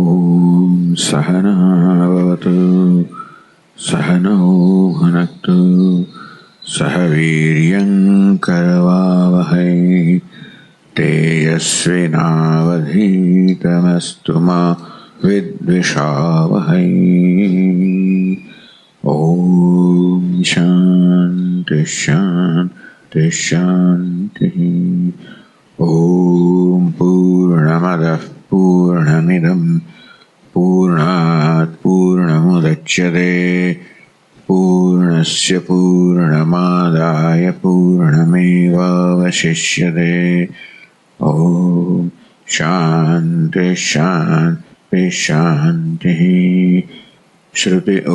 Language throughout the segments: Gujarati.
ॐ सहना भवतु सहनौ भुनक्तु सह वीर्यं करवावहै तेजस्विनावधीतमस्तु मा विद्विषावहै। ॐ शान्ति शान्ति शान्तिः। ॐ पूर्णमदः पूर्णमिदं पूर्णात् पूर्णमुदच्यते पूर्णस्य पूर्णमादाय पूर्णमेवावशिष्यते। ॐ शान्ति शान्ति शान्तिः। श्रुति ॐ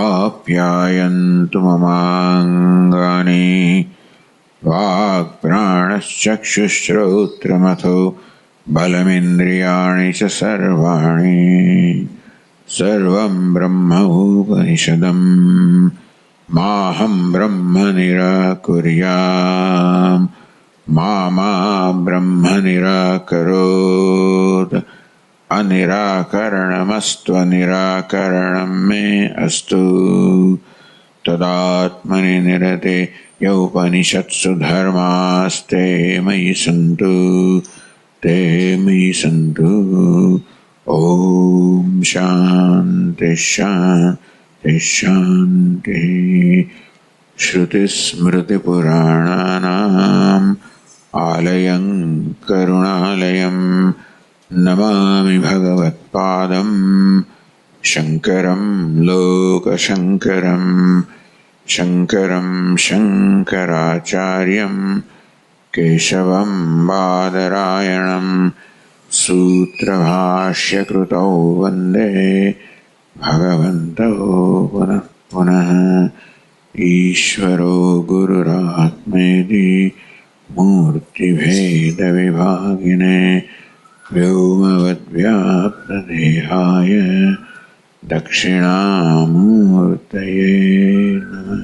आप्यायन्तु ममाङ्गानि वाक्प्राणश्चक्षुश्रोत्रमथो बलमिन्द्रियाणि च सर्वाणि सर्वं ब्रह्मोपनिषदम् माहं ब्रह्म निराकुर्याम् मा ब्रह्म निराकरोत्। अनिराकरणमस्तु निराकरणं मे अस्तु। तदात्मनि निरते यौपनिषत्सु धर्मास्ते मयि सन्तु ते मयि सन्तु। ॐ शान्ति शान्ति शान्तिः। श्रुतिस्मृतिपुराणानाम् आलयं करुणालयं नमामि भगवत्पादं शङ्करं लोकशङ्करं शङ्करं शङ्कराचार्यं केशवं बादरायणं सूत्रभाष्यकृतौ वन्दे भगवन्तौ पुनः पुनः। ईश्वरो गुरुरात्मेति मूर्तिभेदविभागिने व्योमवद्व्याप्तदेहाय दक्षिणामूर्तये नमः।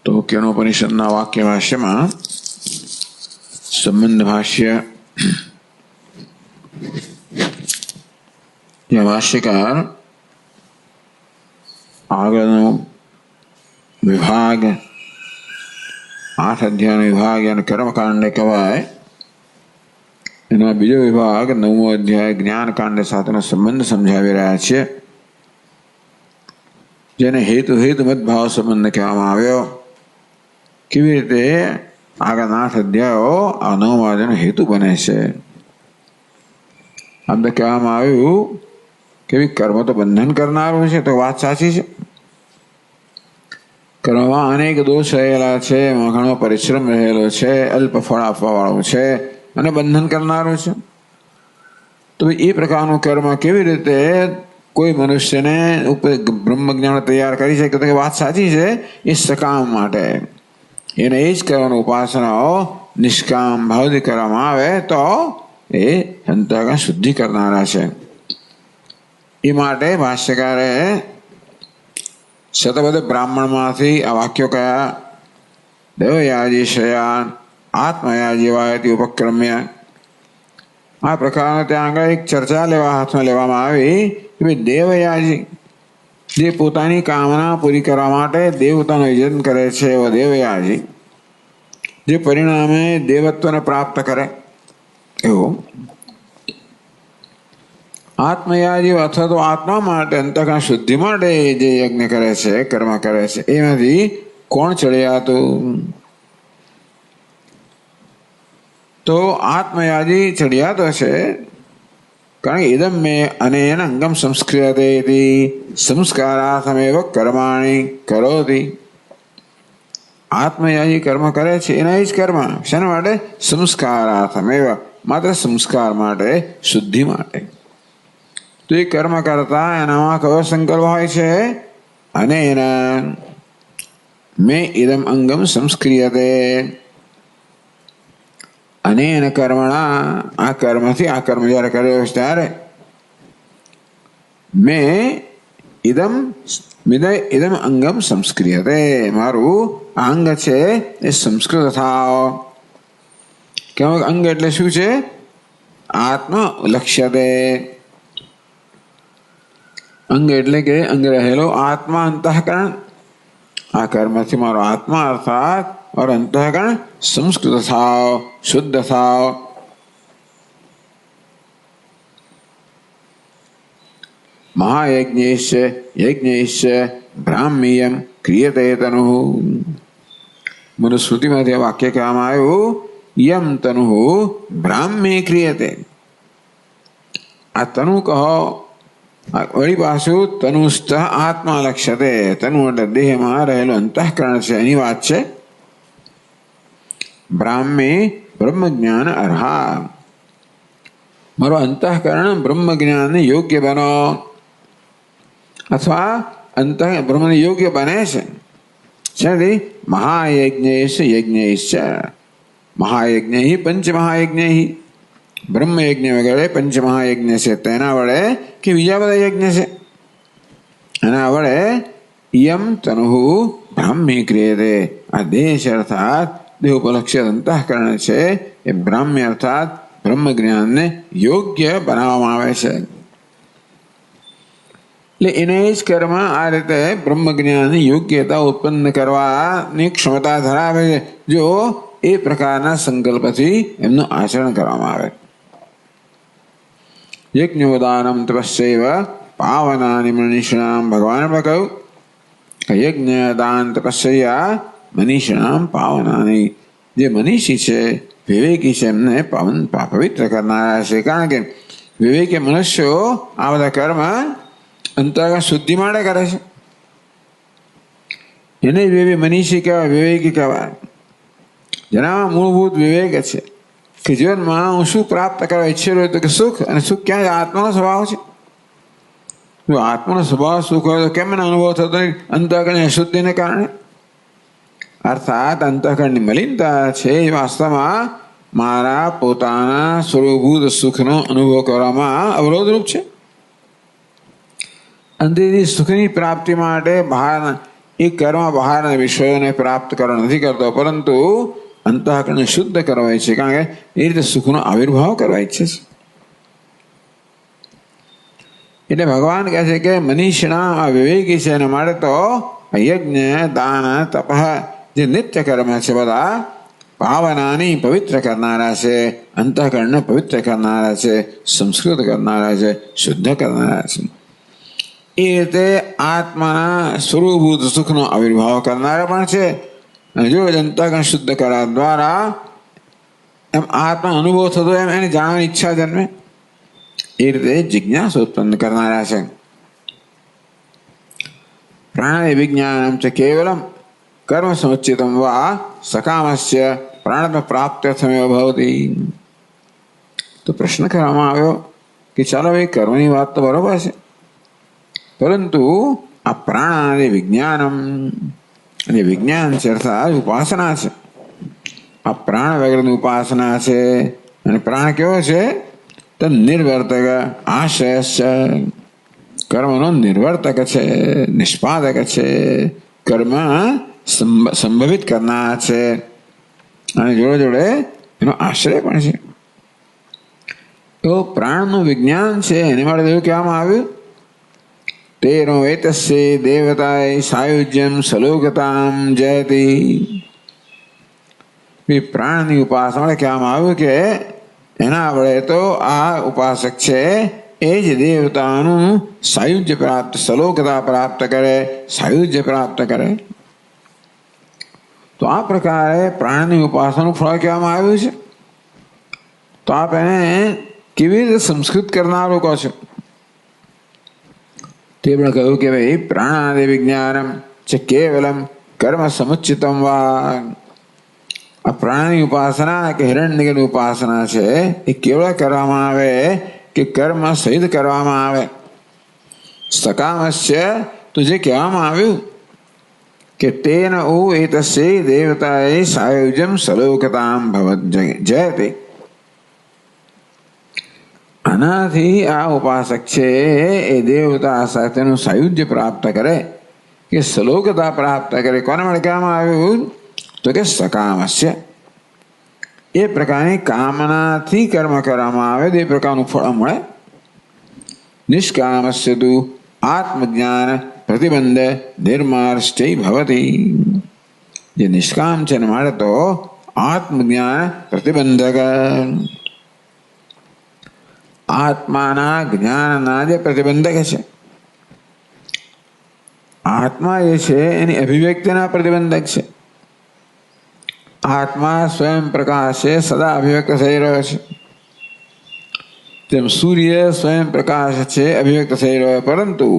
तो केनोपनिषदના વાક્ય ભાષ્યમાં સંબંધ ભાષ્ય या भाष्यकार આગળનો વિભાગ 8 અધ્યાયનો વિભાગ અને કર્મકાંડ કહેવાય. એનો બીજો વિભાગ 9મો અધ્યાય જ્ઞાનકાંડ સાથેનો સંબંધ સમજાવી રહ્યા છે, જેને હેતુ હેતુમત ભાવ સંબંધ કહેવામાં આવ્યો. કેવી રીતે આગળના 8 અધ્યાયો આ 9મા અધ્યાયનો હેતુ બને છે. આમ તો કહેવામાં આવ્યું કે કર્મ તો બંધન કરનારું છે, તો વાત સાચી છે. કર્મમાં અનેક દોષ રહેલા છે, એમાં ઘણો પરિશ્રમ રહેલો છે, અલ્પ ફળ આપવાવાળું છે અને બંધન કરનારું છે. તો એ પ્રકારનું કર્મ કેવી રીતે કોઈ મનુષ્યને બ્રહ્મજ્ઞાન તૈયાર કરી શકે? તો વાત સાચી છે. એ સકામ માટે એને એ જ કરવાનું. ઉપાસનાઓ નિષ્કામ ભાવથી કરવામાં આવે તો એ અંતઃકરણ શુદ્ધિ કરનારા છે. એ માટે ભાષ્યકારે શતપથ બ્રાહ્મણમાંથી આ વાક્યો કયા? દેવયાજી શયાન આત્મયાજી વાયતી ઉપક્રમ્ય. આ પ્રકારનો ત્યાં આગળ એક ચર્ચા હાથમાં લેવામાં આવી કે દેવયાજી જે પોતાની કામના પૂરી કરવા માટે દેવતાનું યજન કરે છે, એવો દેવયાજી જે પરિણામે દેવત્વને પ્રાપ્ત કરે એવો આત્મયાજી અથવા તો આત્મા માટે અંતઃકરણ શુદ્ધિ માટે જે યજ્ઞ કરે છે, કર્મ કરે છે, એમાંથી કોણ ચડિયાતું? તો આત્મયાજી ચડિયાતો છે. કારણ કે ઇદમ મે અનેન અંગમ સંસ્ક્રિયતે ઇતિ સંસ્કારાર્થમેવ કર્માણિ કરોતિ. આત્મયાજી કર્મ કરે છે, એના જ કર્મ શેના માટે? સંસ્કારાર્થમેવ, માત્ર સંસ્કાર માટે, શુદ્ધિ માટે. તો એ કર્મ કરતા એનામાં કયો સંકલ્પ હોય છે? અને એના मे इदम अंगम संस्क्रियते अनेन कर्मणा आ कर्मथी आ कर्म જ્યારે કર્યો છે ત્યારે મે ઇદમ અંગમ સંસ્ક્રિયતે મારું આ અંગ છે એ સંસ્કૃત થાવ કેવું અંગ એટલે શું છે આત્મા લક્ષ્યતે અંગ એટલે કે અંગ રહેલો આત્મા અંતઃકરણ આ કર્મથી મારો આત્મા અર્થાત और अंतःकरण संस्कृत थाव शुद्ध थाव महायज्ञेश्च यज्ञेश्च ब्राह्मीयम क्रियते तनु मनुस्मृति में वाक्य कहेવામાં આવ્યું यम तनु ब्राह्मी क्रियते आ तनु कहो वही पासु तनुस्थ आत्मा लक्ष्यते तनु એટલે દેહમાં રહેલો અંતઃકરણ છે એની વાત છે ब्राह्मे ब्रह्म ज्ञान अर्हा मारो अंतःकरण ब्रह्म ज्ञान योग्य बनो अथवा अंत ब्रह्म योग्य बने से महायज्ञेश यज्ञेश महायज्ञ ही पंच महायज्ञ ही ब्रह्म यज्ञ वगैरह पंच महायज्ञ से तेना वड़े कि बीजा बधा यज्ञ से वड़े यम तनु ब्राह्मी क्रियते आदेश अर्थात देहोपलक्ष्य अंतःकरण છે એ બ્રાહ્મ્ય અર્થાત બ્રહ્મ જ્ઞાનને યોગ્ય બનાવવામાં આવે છે એટલે એને જ કર્મ આ રીતે બ્રહ્મ જ્ઞાનની યોગ્યતા ઉત્પન્ન કરવાની ક્ષમતા ધરાવે છે જો એ પ્રકારના સંકલ્પથી એમનું આચરણ કરવામાં આવે યજ્ઞોદાનમ તપસ્યૈવ પાવનાનિ મનીષિણામ ભગવાન કહ્યું કે યજ્ઞ દાન તપસ્યા मनीषिणाम पावनानि जे मनीषी है विवेकी है एमने पावन पवित्र करनारा है कारण के विवेकी मनुष्यो आ बधा कर्म अंतर्गत शुद्धि माटे करे छे एने मनीषी कहेवाय विवेकी कहेवाय जेनामां मूलभूत विवेक है कि जीवन में हूँ शू प्राप्त करवा इच्छेलो तो कि सुख अने सुख क्या आत्मानो स्वभाव है जो आत्मानो स्वभाव सुख हो तो केम अनुभव थतो नहीं अंतःकरण अशुद्धि ने कारणे अर्थात अंतःकरण मलिनता है वास्तव में मारा पोताना स्वरूभूत सुखनो अनुभव करवामां अवरोध रूप है अंतेથી સુખની પ્રાપ્તિ માટે બહાર એ કર્મ બહારના વિષયોને પ્રાપ્ત કરવા નથી કરતો પરંતુ અંતઃકરણને શુદ્ધ કરવા ઈચ્છે કારણ કે એ રીતે સુખનો આવિર્ભાવ કરવા ઈચ્છે છે એટલે ભગવાન કહે છે કે મનીષના આ વિવેકી છે એના માટે તો યજ્ઞ દાન તપઃ જે નિત્ય કર્મ છે બધા પાવનાની પવિત્ર કરનારા છે અંતઃકરણને પવિત્ર કરનારા છે સંસ્કૃત કરનારા છે શુદ્ધ કરનારા છે એ રીતે આત્માના સ્વરૂભૂત સુખનો આવિર્ભાવ કરનારા પણ છે અને જો અંતઃકરણ શુદ્ધ કરવા દ્વારા એમ આત્મા અનુભવ થતો એમ એને જાણવાની ઈચ્છા જન્મે એ રીતે જિજ્ઞાસા ઉત્પન્ન કરનારા છે પ્રાણાય વિજ્ઞાનમ ચ કેવલમ कर्म समुचितम वा सकामस्य प्राण प्राप्त्यर्थमेव भवति तो प्रश्न કરવામાં આવ્યો કે ચાલો ભાઈ કર્મની વાત તો બરોબર છે પરંતુ આ પ્રાણ અને વિજ્ઞાનમ અને વિજ્ઞાન છે અર્થાત ઉપાસના છે આ પ્રાણ વગરની ઉપાસના છે અને પ્રાણ કેવો છે તો નિર્વર્તક આશય છે કર્મનો નિર્વર્તક છે નિષ્પાદક છે કર્મ સંભવિત કરનાર છે અને જોડે જોડે એનો આશ્રય પણ છે તો પ્રાણનું વિજ્ઞાન છે એની માટે એવું કહેવામાં આવ્યું તેનો વેતસ્ય દેવતાય સાયુજ્યમ સલોકતામ જયતિ પ્રાણની ઉપાસના માટે કહેવામાં આવ્યું કે એના વડે તો આ ઉપાસક છે એ જ દેવતાનું સાયુજ્ય પ્રાપ્ત સલોકતા પ્રાપ્ત કરે સાયુજ્ય પ્રાપ્ત કરે तो आ प्रकार प्राणी उपासना फल कहेवामां आव्युं छे तो आप एने केवी रीते संस्कृत करनारो कहो छो ते पण कह्युं के भाई प्राणादि विज्ञानम च केवलम कर्म समुचितम वा आ प्राणी उपासना के हिरण्यની उपासना छे ए केवल करवामां आवे के कर्म सहित करवामां आवे सकामस्य तो जे कहेवामां आव्युं કે તેન ઓ એતસ્ય દેવતાએ સાયુજ્યમ સલોકતામ ભવત જયતે. આનાથી આ ઉપાસક છે એ દેવતા સાથેનું સાયુજ્ય પ્રાપ્ત કરે કે સલોકતા પ્રાપ્ત કરે. કોને માટે કહેવામાં આવ્યું? તો કે સકામસ્ય. એ પ્રકારની કામનાથી કર્મ કરવામાં આવે તો એ પ્રકારનું ફળ મળે. નિષ્કામસ્ય તુ આત્મજ્ઞાન પ્રતિબંધ નિર્માર્ષ્ટૈ ભવતી. જે નિષ્કામ છે એના માટે તો આત્મજ્ઞાન પ્રતિબંધક, આત્માના જ્ઞાનના જે પ્રતિબંધક છે. આત્મા જે છે એની અભિવ્યક્તિના પ્રતિબંધક છે. આત્મા સ્વયં પ્રકાશ છે, સદા અભિવ્યક્ત થઈ રહ્યો છે. તેમ સૂર્ય સ્વયં પ્રકાશ છે, અભિવ્યક્ત થઈ રહ્યો, પરંતુ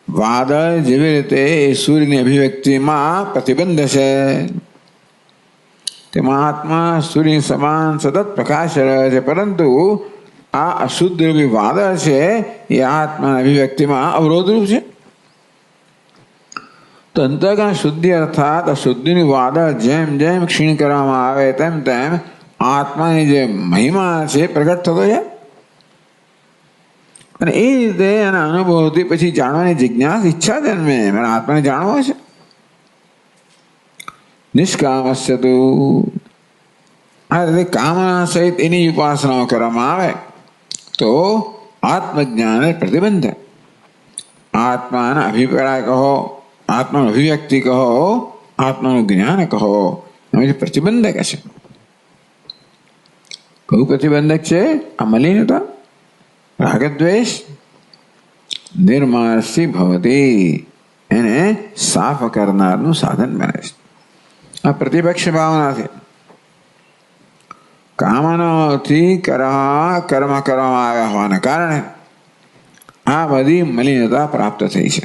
વાદળ જેવી રીતે એ સૂર્યની અભિવ્યક્તિમાં પ્રતિબંધ છે, તેમાં આત્મા સૂર્ય સમાન સતત પ્રકાશ રહ્યો છે, પરંતુ આ અશુદ્ધ રૂપી વાદળ છે એ આત્માની અભિવ્યક્તિમાં અવરોધરૂપ છે. તો અંતઃકરણ શુદ્ધિ અર્થાત અશુદ્ધિની વાદળ જેમ જેમ ક્ષીણ કરવામાં આવે તેમ તેમ આત્માની જે મહિમા છે પ્રગટ થતો જાય. અને એ રીતે એના અનુભવથી પછી જાણવાની જિજ્ઞાસા ઈચ્છા જન્મે, મારે આત્માને જાણવો છે. નિષ્કામસ્ય તુ, આ રીતે કામના સહિત એની ઉપાસનાઓ કરવામાં આવે તો આત્મજ્ઞાન પ્રતિબંધ. આત્માના અભિપ્રાય કહો, આત્માનું અભિવ્યક્તિ કહો, આત્માનું જ્ઞાન કહો, એમાં પ્રતિબંધક છે. કયું પ્રતિબંધક છે? આ મલિનતા, રાગદ્વેષ નિર્માર્ષી ભવતી, એને સાફ કરનારનું સાધન બને છે. આ પ્રતિપક્ષ ભાવનાથી કામનાઓથી કર્મ કરવામાં આવ્યા હોવાને કારણે આ બધી મલિનતા પ્રાપ્ત થઈ છે.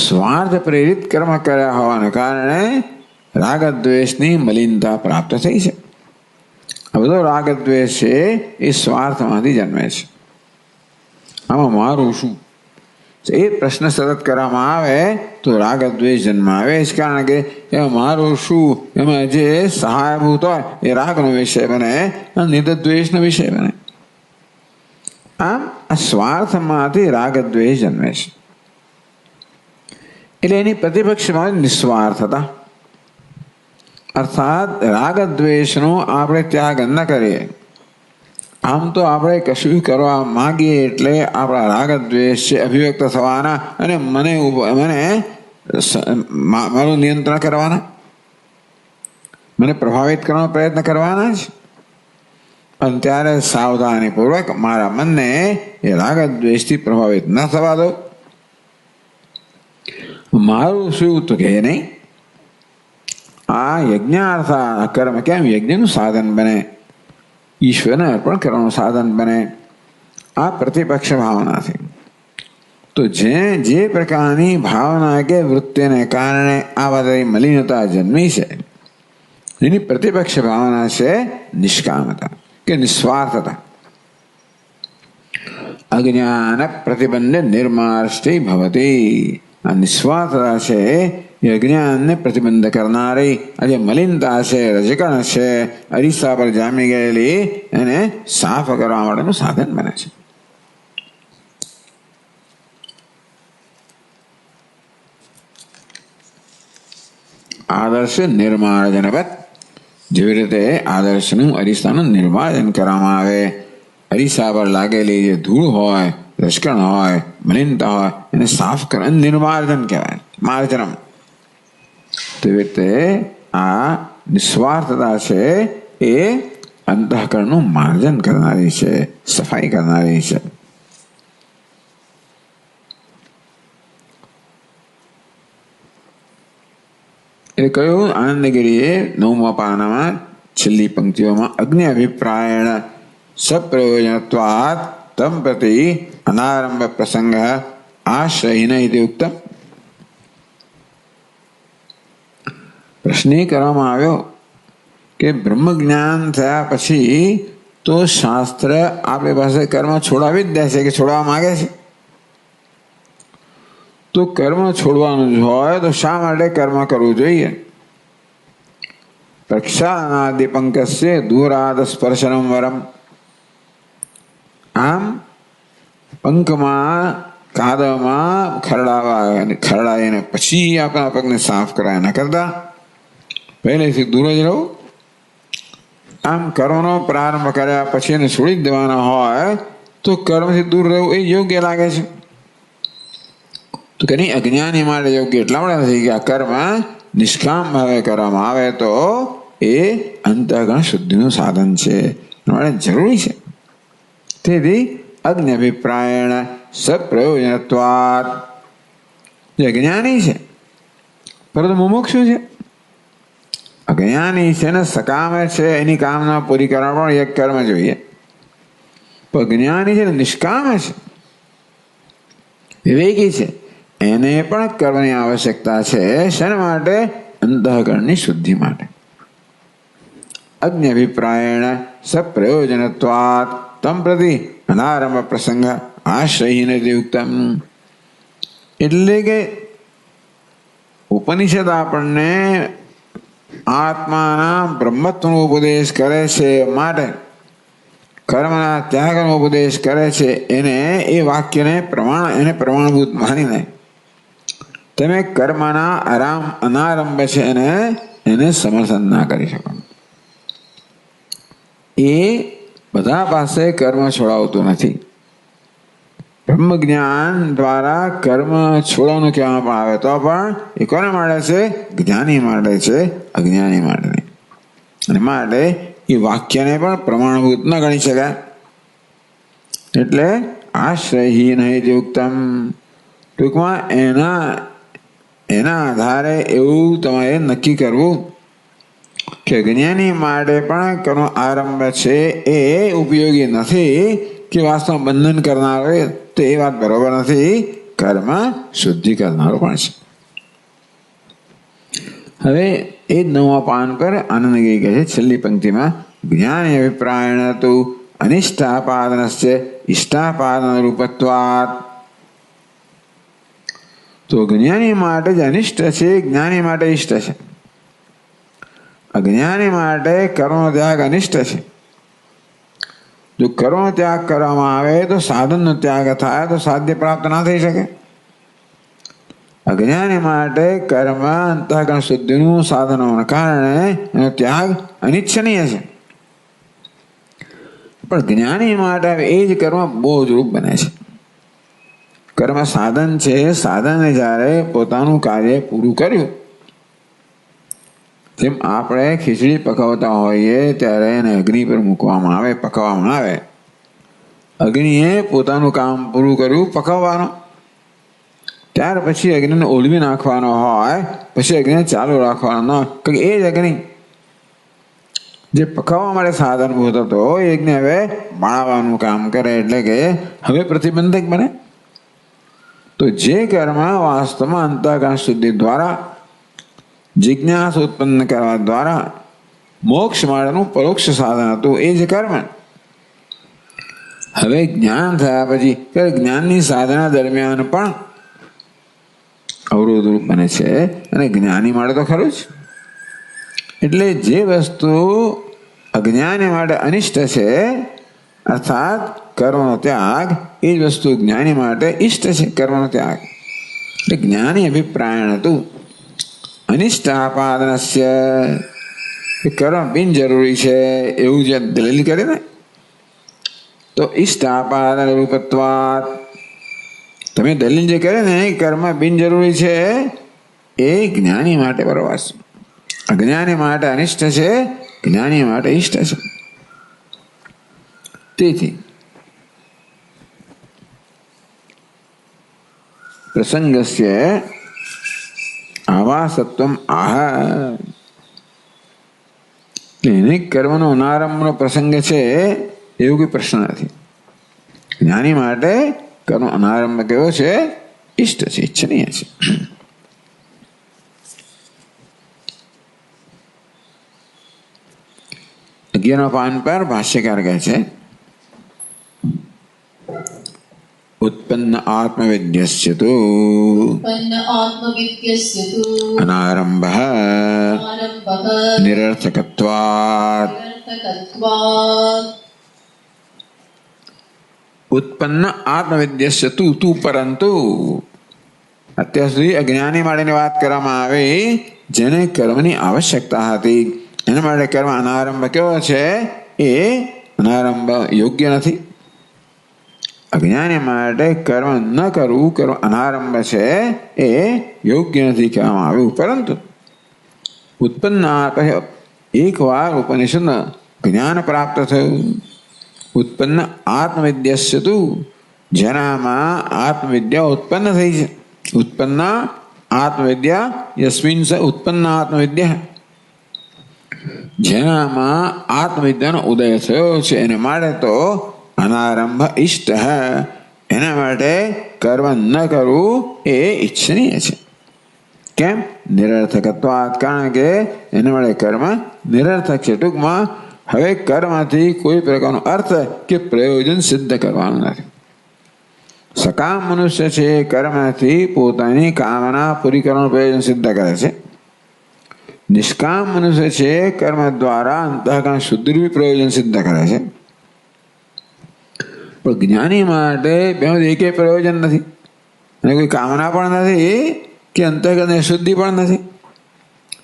સ્વાર્થ પ્રેરિત કર્મ કર્યા હોવાને કારણે રાગદ્વેષની મલિનતા પ્રાપ્ત થઈ છે. આ બધો રાગદ્વેષ છે એ સ્વાર્થમાંથી જન્મે છે. આમાં મારું શું એ પ્રશ્ન સતત કરવામાં આવે તો રાગદ્વેષ જન્મ આવે જ. કારણ કે એમાં મારું શું, એમાં જે સહાયભૂત હોય એ રાગનો વિષય બને અને નિર્દ્વેષનો વિષય બને. આમ આ સ્વાર્થમાંથી રાગદ્વેષ જન્મે છે. એટલે એની પ્રતિપક્ષમાં નિસ્વાર્થતા, અર્થાત રાગદ્વેષનો આપણે ત્યાગ ન કરીએ. આમ તો આપણે કશું કરવા માગીએ એટલે આપણા રાગદ્વેષ છે અભિવ્યક્ત થવાના અને મને મારું નિયંત્રણ કરવાના, મને પ્રભાવિત કરવાનો પ્રયત્ન કરવાના જ. અને ત્યારે સાવધાનીપૂર્વક મારા મનને એ રાગદ્વેષથી પ્રભાવિત ન થવા દો. મારું શું તો કહે નહીં. આ યજ્ઞાર્થ કર્મ કેમ યજ્ઞનું સાધન બને, ઈશ્વરને અર્પણ કરવાનું સાધન બને, આ પ્રતિપક્ષ ભાવનાથી. તો જે પ્રકારની ભાવના કે વૃત્તિને કારણે આ બધી મલિનતા જન્મી છે એની પ્રતિપક્ષ ભાવના છે નિષ્કામતા કે નિસ્વાર્થતા. અજ્ઞાન પ્રતિબંધ નિર્માર્ષ્ટૈ ભવતી. આ નિસ્વાર્થતા છે એ અજ્ઞાનને પ્રતિબંધ કરનારી, આ જે મલિનતા છે, રજકણ છે, અરીસા પર જામી ગયેલી, એને સાફ કરવા માટેનું સાધન બને છે. આદર્શ નિર્માર્જનવત, જેવી રીતે આદર્શનું અરીસાનું નિર્માર્જન કરવામાં આવે, અરીસા પર લાગેલી જે ધૂળ હોય, રજકણ હોય, મલિનતા હોય, એને સાફ કરવા નિર્માર્જન કહેવાય, માર્જનમ. તેવી રીતે આ નિસ્વાર્થતા છે એ અંતઃકરણનું માર્જન કરનારી છે, સફાઈ કરનારી છે. એટલે કહ્યું આનંદગીરીએ 9મા પાનામાં છેલ્લી પંક્તિઓમાં અગ્નિ અભિપ્રાયણ સપ્રયોજનત્વાत् તમ પ્રતિ અનારંભ પ્રસંગ આશ્રયહીન ઇતિ ઉક્તમ. પ્રશ્ન એ કરવામાં આવ્યો કે બ્રહ્મ જ્ઞાન થયા પછી તો શાસ્ત્ર આપણી પાસે કર્મ છોડાવી જ દે છે કે છોડવા માંગે છે. તો કર્મ છોડવાનું જ હોય તો શા માટે કર્મ કરવું જોઈએ? પ્રક્ષાલનાદિ પંકસ્ય દૂરાદ સ્પર્શનમ વરમ. આમ પંખમાં કાદવમાં ખરડાવીને પછી આપણા પગને સાફ કરાય ન કરતા પહેલેથી દૂર જ રહો. આમ કર્મનો પ્રારંભ કર્યા પછી એને છોડી જ દેવાના હોય તો કર્મથી દૂર રહેવું એ યોગ્ય લાગે છે. તો કે નહીં, અજ્ઞાની માટે યોગ્ય એટલા માટે નથી કે આ કર્મ નિષ્કામ ભાવે કરવામાં આવે તો એ અંતઃકરણ શુદ્ધિનું સાધન છે, માટે જરૂરી છે. તેથી અજ્ઞ અભિપ્રાયણ સપ્રયોજનત્વાત્. જે અજ્ઞાની છે પરંતુ મુમુક્ષુ છે, અજ્ઞાની છે ને સકામે છે, એની કામના પૂરી કરવા પણ એક કર્મ જોઈએ. પણ જ્ઞાની છે ને નિષ્કામે છે, વિવેકી છે, એને પણ કર્મની આવશ્યકતા છે. શેના માટે? અંતઃકરણની શુદ્ધિ માટે. અજ્ઞ અભિપ્રાયણ સપ્રયોજનત્વાત્ તમ પ્રતિ અનારંભ પ્રસંગ આશ્રયહીન યુક્તમ. એટલે કે ઉપનિષદ આપણને આત્માના બ્રહ્મત્વનો ઉપદેશ કરે છે, માટે કર્મના ત્યાગનો ઉપદેશ કરે છે. એને એ વાક્યને પ્રમાણભૂત માનીને તમે કર્મના અનારંભ છે એને સમર્થન ના કરી શકો. એ બધા પાસે કર્મ છોડાવતું નથી. બ્રહ્મ જ્ઞાન દ્વારા કર્મ છોડવાનું કહેવામાં આવે તો પણ એ કોના માટે છે? જ્ઞાની માટે છે, અજ્ઞાની માટે નહીં. અને માટે એ વાક્યને પણ પ્રમાણભૂત ન ગણી શકાય. એટલે આશ્રયહીન યુક્તમ. ટૂંકમાં એના આધારે એવું તમારે નક્કી કરવું કે જ્ઞાની માટે પણ કર્મ આરંભ છે એ ઉપયોગી નથી કે વાસ્તવમાં બંધન કરનાર હોય તો એ વાત બરોબર નથી. કર્મ શુદ્ધિ કરનારો પણ છે. હવે એ જ 9મા પાન પર આનંદગીરી કહે છે છેલ્લી પંક્તિમાં, જ્ઞાની અભિપ્રાયણ તો અનિષ્ટાપાદનસ્ય ઇષ્ટાપાદન રૂપત્વાત્. તો જ્ઞાની માટે જ અનિષ્ટ છે, જ્ઞાની માટે ઇષ્ટ છે. અજ્ઞાની માટે કર્મનો ત્યાગ અનિષ્ટ છે. જો કર્મનો ત્યાગ કરવામાં આવે તો સાધનનો ત્યાગ થાય તો સાધ્ય પ્રાપ્ત ના થઈ શકે. અજ્ઞાની માટે કર્મ અંતઃકરણ શુદ્ધિનું સાધન હોવાને કારણે એનો ત્યાગ અનિચ્છનીય છે. પણ જ્ઞાની માટે એ જ કર્મ બોધરૂપ બને છે. કર્મ સાધન છે, સાધને જ્યારે પોતાનું કાર્ય પૂરું કર્યું, જેમ આપણે ખીચડી પકાવતા હોઈએ ત્યારે એને અગ્નિ પર મૂકવામાં આવે, પકાવવામાં આવે. અગ્નિએ પોતાનું કામ પૂરું કર્યું પકાવવાનું, ત્યાર પછી અગ્નિને ઓલવી નાખવાનો હોય, પછી અગ્નિને ચાલુ રાખવાનો ન, કે એ જ અગ્નિ જે પકાવવા માટે સાધનભૂત હતો એ અગ્નિ હવે બાળવાનું કામ કરે, એટલે કે હવે પ્રતિબંધક બને. તો જે કર્મ વાસ્તવમાં અંતઃકરણ શુદ્ધિ દ્વારા જિજ્ઞાસ ઉત્પન્ન કરવા દ્વારા મોક્ષ માટેનું પરોક્ષ સાધન હતું, એ જ કર્મ હવે જ્ઞાન થયા પછી જ્ઞાનની સાધના દરમિયાન પણ અવરોધરૂપ બને છે. અને જ્ઞાની માટે તો ખરું જ. એટલે જે વસ્તુ અજ્ઞાની માટે અનિષ્ટ છે, અર્થાત કર્મનો ત્યાગ, એ જ વસ્તુ જ્ઞાની માટે ઇષ્ટ છે, કર્મનો ત્યાગ. એટલે જ્ઞાની અભિપ્રાયણ હતું અનિષ્ટાપાદનસ્ય, કર્મ બિનજરૂરી છે એવું જે દલીલ કરે ને, તો ઇષ્ટાપાદન રૂપત્વાત્. તમે દલીલ જે કરે ને કર્મ બિનજરૂરી છે એ જ્ઞાની માટે બરોબર છે. અજ્ઞાની માટે અનિષ્ટ છે, જ્ઞાની માટે ઇષ્ટ છે. તેથી પ્રસંગસ્ય આવાસત્વમ આહ. એને કર્મનો અનારંભનો પ્રસંગ છે એવું કોઈ પ્રશ્ન નથી. જ્ઞાની માટે કર્મ અનારંભ કેવો છે? ઇષ્ટ છે, ઈચ્છનીય છે. અગિયારમા પાન પર ભાષ્યકાર કહે છે, उत्पन्न आत्मविद्यस्य तु उत्पन्न आत्मविद्यस्य तु अनारंभः आरम्भः निरर्थकत्वात्। निरर्थकत्वात्। उत्पन्न आत्मविद्यस्य तु પરંતુ અત્યાર સુધી અજ્ઞાની માટેની વાત કરવામાં આવે જેને કર્મની આવશ્યકતા હતી એના માટે કર્મ અનારંભ કેવો છે એ અનારંભ યોગ્ય નથી. અજ્ઞાની માટે કર્મ ન કરવું કર્મ અનારંભ છે એ યોગ્ય નથી કહેવામાં આવ્યું. પરંતુ ઉત્પન્ન એકવાર ઉપનિષદ જ્ઞાન પ્રાપ્ત થયું. ઉત્પન્ન આત્મવિદ્યસ્ય તુ જેનામાં આત્મવિદ્યા ઉત્પન્ન થઈ છે. उत्पन्न आत्मविद्या यस्मिन् स उत्पन्न आत्मविद्या જેનામાં આત્મવિદ્યાનો ઉદય થયો છે એને માટે તો અનારંભ ઇષ્ટ એના માટે કર્મ ન કરવું એ ઈચ્છનીય છે. કેમ? નિરર્થકત્વાત, કારણ કે એના માટે કર્મ નિરર્થક છે. ટૂંકમાં હવે કર્મથી કોઈ પ્રકારનો અર્થ કે પ્રયોજન સિદ્ધ કરવાનું નથી. સકામ મનુષ્ય છે કર્મથી પોતાની કામના પૂરી કરવાનું પ્રયોજન સિદ્ધ કરે છે. નિષ્કામ મનુષ્ય છે કર્મ દ્વારા અંતઃકરણ શુદ્ધિ પ્રયોજન સિદ્ધ કરે છે. પણ જ્ઞાની માટે બેનું એકે પ્રયોજન નથી અને કોઈ કામના પણ નથી કે અંતઃકરણ શુદ્ધિ પણ નથી.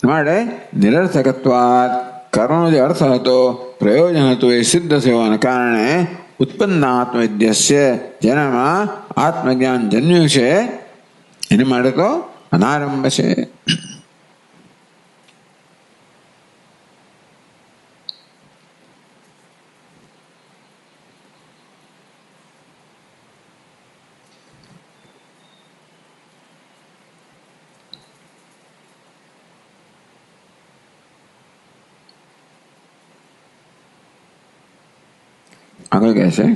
માટે નિરર્થકત્વાત કર્મનો જે અર્થ હતો પ્રયોજન હતું એ સિદ્ધ થવાના કારણે ઉત્પન્ન આત્મવિદ્યસ્ય જેનામાં આત્મજ્ઞાન જન્મ્યું છે એને માટે તો અનારંભ છે. આગળ કહે છે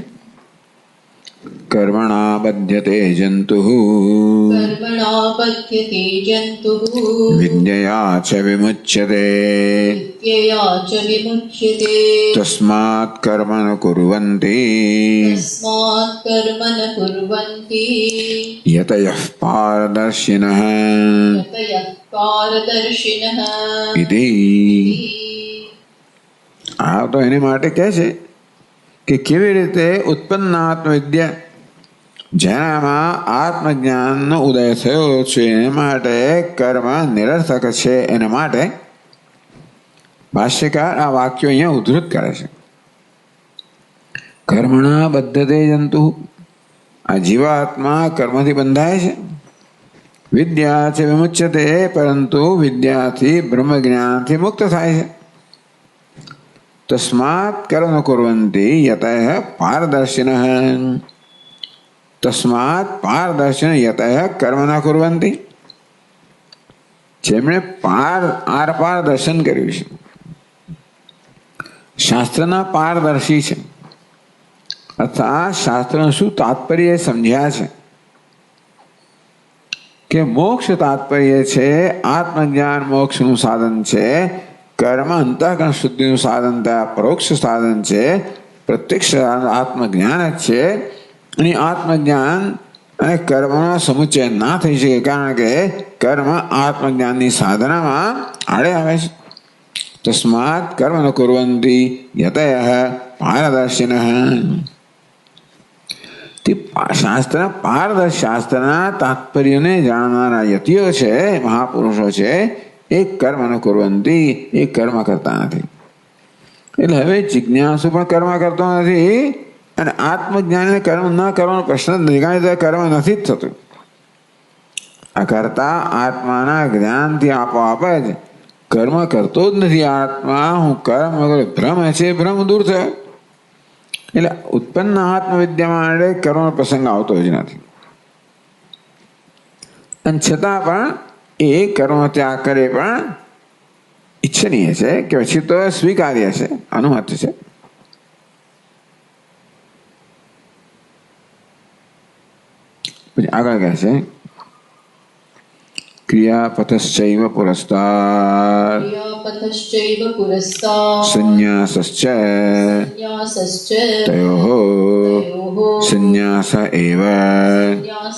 કર્મણા બધ્યતે જંતુઃ કર્મણા બધ્યતે જંતુઃ વિદ્યયા ચ વિમુચ્યતે વિદ્યયા ચ વિમુચ્યતે તસ્માत् કર્મ ન કુર્વન્તિ તસ્માत् કર્મ ન કુર્વન્તિ યતયઃ પારદર્શિનઃ યતયઃ પારદર્શિનઃ ઇતિ. આ તો એને માટે કહે છે કે કેવી રીતે ઉત્પન્ન આત્મવિદ્યા જેનામાં આત્મજ્ઞાનનો ઉદય થયો છે એ માટે કર્મ નિરર્થક છે. એના માટે ભાષ્યકાર આ વાક્યો અહીંયા ઉદ્ધૃત કરે છે. કર્મણા બદ્ધતે જંતુ, આ જીવાત્મા કર્મથી બંધાય છે. વિદ્યા છે વિમુચ્યતે, પરંતુ વિદ્યાથી બ્રહ્મ જ્ઞાનથી મુક્ત થાય છે. તસ્માत् કર્મ ન કુર્વન્તિ યતયઃ પારદર્શિનઃ, તસ્માत् પારદર્શિન યતયઃ કર્મ ન કુર્વન્તિ, જેમણે આર પાર દર્શન કર્યું છે, શાસ્ત્રના પારદર્શી છે, અર્થાત શાસ્ત્રનું શું તાત્પર્ય સમજ્યા છે કે મોક્ષ તાત્પર્ય છે, આત્મજ્ઞાન મોક્ષનું સાધન છે, કર્મ અંતઃકરણ શુદ્ધિનું સાધન થયા પરોક્ષ સાધન છે, પ્રત્યક્ષ આત્મજ્ઞાન જ છે. અને આત્મજ્ઞાન અને કર્મનો સમુચ્ચય ના થઈ શકે, કારણ કે કર્મ આત્મજ્ઞાનની સાધનામાં આડે આવે છે. તસ્માत् કર્મ ન કુર્વન્તિ યતયઃ પારદર્શિનઃ, શાસ્ત્રના તાત્પર્યને જાણનારા યતિઓ છે, મહાપુરુષો છે, એ કર્મ ન કુર્વન્તિ, એ કર્મ કરતા નથી. એટલે હવે જિજ્ઞાસુ પણ કર્મ કરતો નથી અને આત્મજ્ઞાનીને કર્મ ન કરવાનો પ્રશ્ન જ નથી, કારણ કે કર્મ નથી જ થતું. આ કરતા આત્માના જ્ઞાનથી આપોઆપ જ કર્મ કરતો જ નથી આત્મા. હું કર્મ ભ્રમ છે, ભ્રમ દૂર થયો. એટલે ઉત્પન્ન આત્મવિદ્યા માટે કર્મનો પ્રસંગ આવતો જ નથી. અને છતાં પણ એ કર્મ ત્યાગ કરે પણ ઈચ્છનીય છે કે પછી તો સ્વીકાર્ય છે, અનુમત છે. પછી આગળ કહે છે ક્રિયાપથશ્ચૈવ પુરસ્તાદ સંન્યાસશ્ચ તયોઃ સંન્યાસ એવ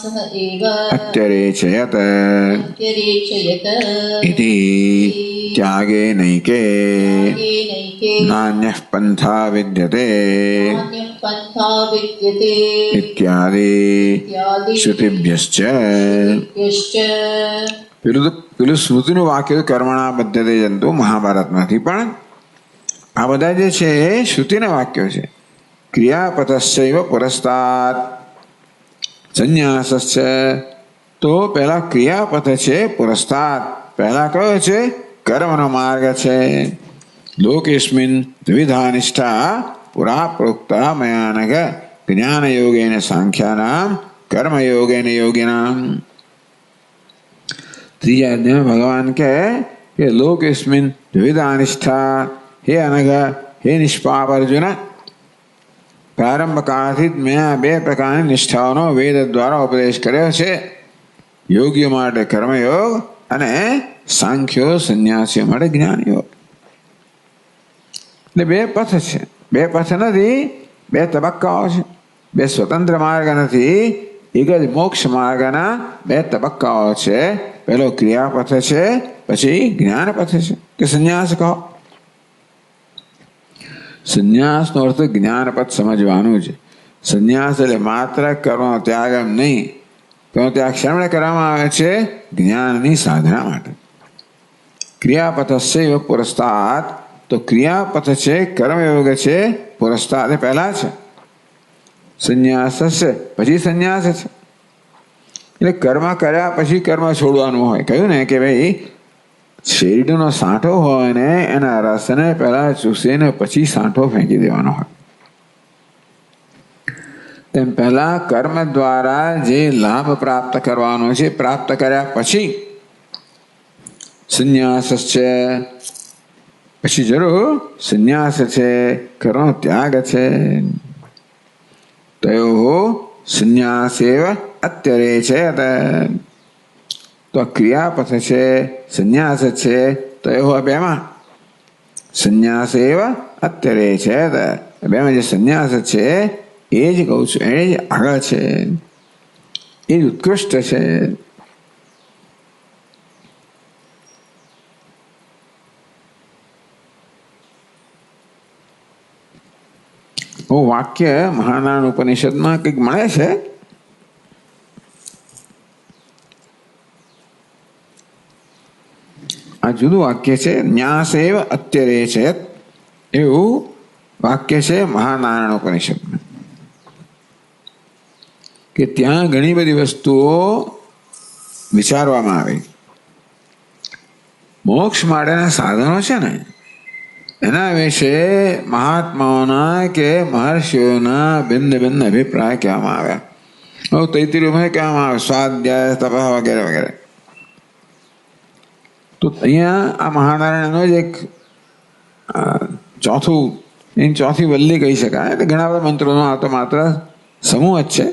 સંન્યાસઃ એવ અત્યરેચયત અત્યરેચયત ઇતિ ત્યાગે નૈકે નૈકે નાન્યઃ પંથા વિદ્યતે નાન્યઃ પંથા વિદ્યતે ઇત્યાદિ ઇત્યાદિ શ્રુતિભ્યશ્ચ યશ્ચ પેલું સ્મૃતિનું વાક્ય કર્મણા બદ્ધતે જંતુ મહાભારતમાંથી, પણ આ બધા જે છે એ શ્રુતિના વાક્યો છે. ક્રિયાપથશ્ચૈવ પુરસ્તાદ સંન્યાસશ્ચ, તો પહેલા ક્રિયાપથ છે, પુરસ્તાદ પહેલા કયો છે? કર્મનો માર્ગ છે. લોકેસ્મિન દ્વિધા નિષ્ઠા પુરા પ્રોક્તા મયાનગ જ્ઞાનયોગેન સાંખ્યાનામ કર્મયોગેન યોગિનામ. ત્રીજા અધ્યાયમાં ભગવાન કહે કે લોકેસ્મિન દ્વિધા નિષ્ઠા, હે અનઘ, હે નિષ્પાપ અર્જુન, પ્રારંભ કાળથી જ મેં આ 2 પ્રકારની નિષ્ઠાઓનો વેદ દ્વારા ઉપદેશ કર્યો છે. યોગીઓ માટે કર્મયોગ અને સાંખ્યો સંન્યાસીઓ માટે જ્ઞાનયોગ. એટલે 2 પથ છે, 2 પથ નથી, 2 તબક્કાઓ છે. 2 સ્વતંત્ર માર્ગ નથી, એક જ મોક્ષ માર્ગના 2 તબક્કાઓ છે. પહેલો ક્રિયાપથ છે, પછી જ્ઞાનપથ છે કે સંન્યાસ કહો. સંન્યાસનો અર્થ જ્ઞાનપથ સમજવાનું છે. સંન્યાસ એટલે માત્ર કર્મનો ત્યાગ એમ નહીં, કર્મનો ત્યાગ શા માટે કરવામાં આવે છે? જ્ઞાનની સાધના માટે. ક્રિયાપથસ્યૈવ પુરસ્તાદ, તો ક્રિયાપથ છે, કર્મયોગ છે, પુરસ્તાદ એ પહેલા છે, સંન્યાસ છે પછી સંન્યાસ છે. એટલે કર્મ કર્યા પછી કર્મ છોડવાનું હોય. કહ્યું ને કે ભાઈ શેરડીનો સાંઠો હોય ને એના રસને પહેલા ચૂસીને પછી સાંઠો ફેંકી દેવાનો હોય, તેમ પહેલા કર્મ દ્વારા જે લાભ પ્રાપ્ત કરવાનો છે પ્રાપ્ત કર્યા પછી સંન્યાસ છે, પછી જરૂર સંન્યાસ છે, કર્મ ત્યાગ છે. તયો સંન્યાસેવ અત્યરેચયત, તો ક્રિયાપથ છે, સંન્યાસ છે, તયો બેમાં સંન્યાસેવ અત્યરેચયત, બેમાં જે સંન્યાસ છે એ જ કહું છું, એ જ આગળ છે, એ જ ઉત્કૃષ્ટ છે. વાક્ય મહાનારાયણ ઉપનિષદમાં કંઈક મળે છે. આ જુદું વાક્ય છે, ન્યાસેવ અત્યરેચયત એવું વાક્ય છે મહાનારાયણ ઉપનિષદમાં, કે ત્યાં ઘણી બધી વસ્તુઓ વિચારવામાં આવે. મોક્ષ માટેના સાધનો છે ને એના વિશે મહાત્માઓના કે મહર્ષિઓના ભિન્ન ભિન્ન અભિપ્રાય કહેવામાં આવ્યા. હવે તૈત્તિરીયમાં કહેવામાં આવે સ્વાધ્યાય, તપ વગેરે વગેરે. તો અહીંયા આ મહાનારાયણનો જ એક ચોથી વલ્લી કહી શકાય. એટલે ઘણા બધા મંત્રોનો આ તો માત્ર સમૂહ જ છે.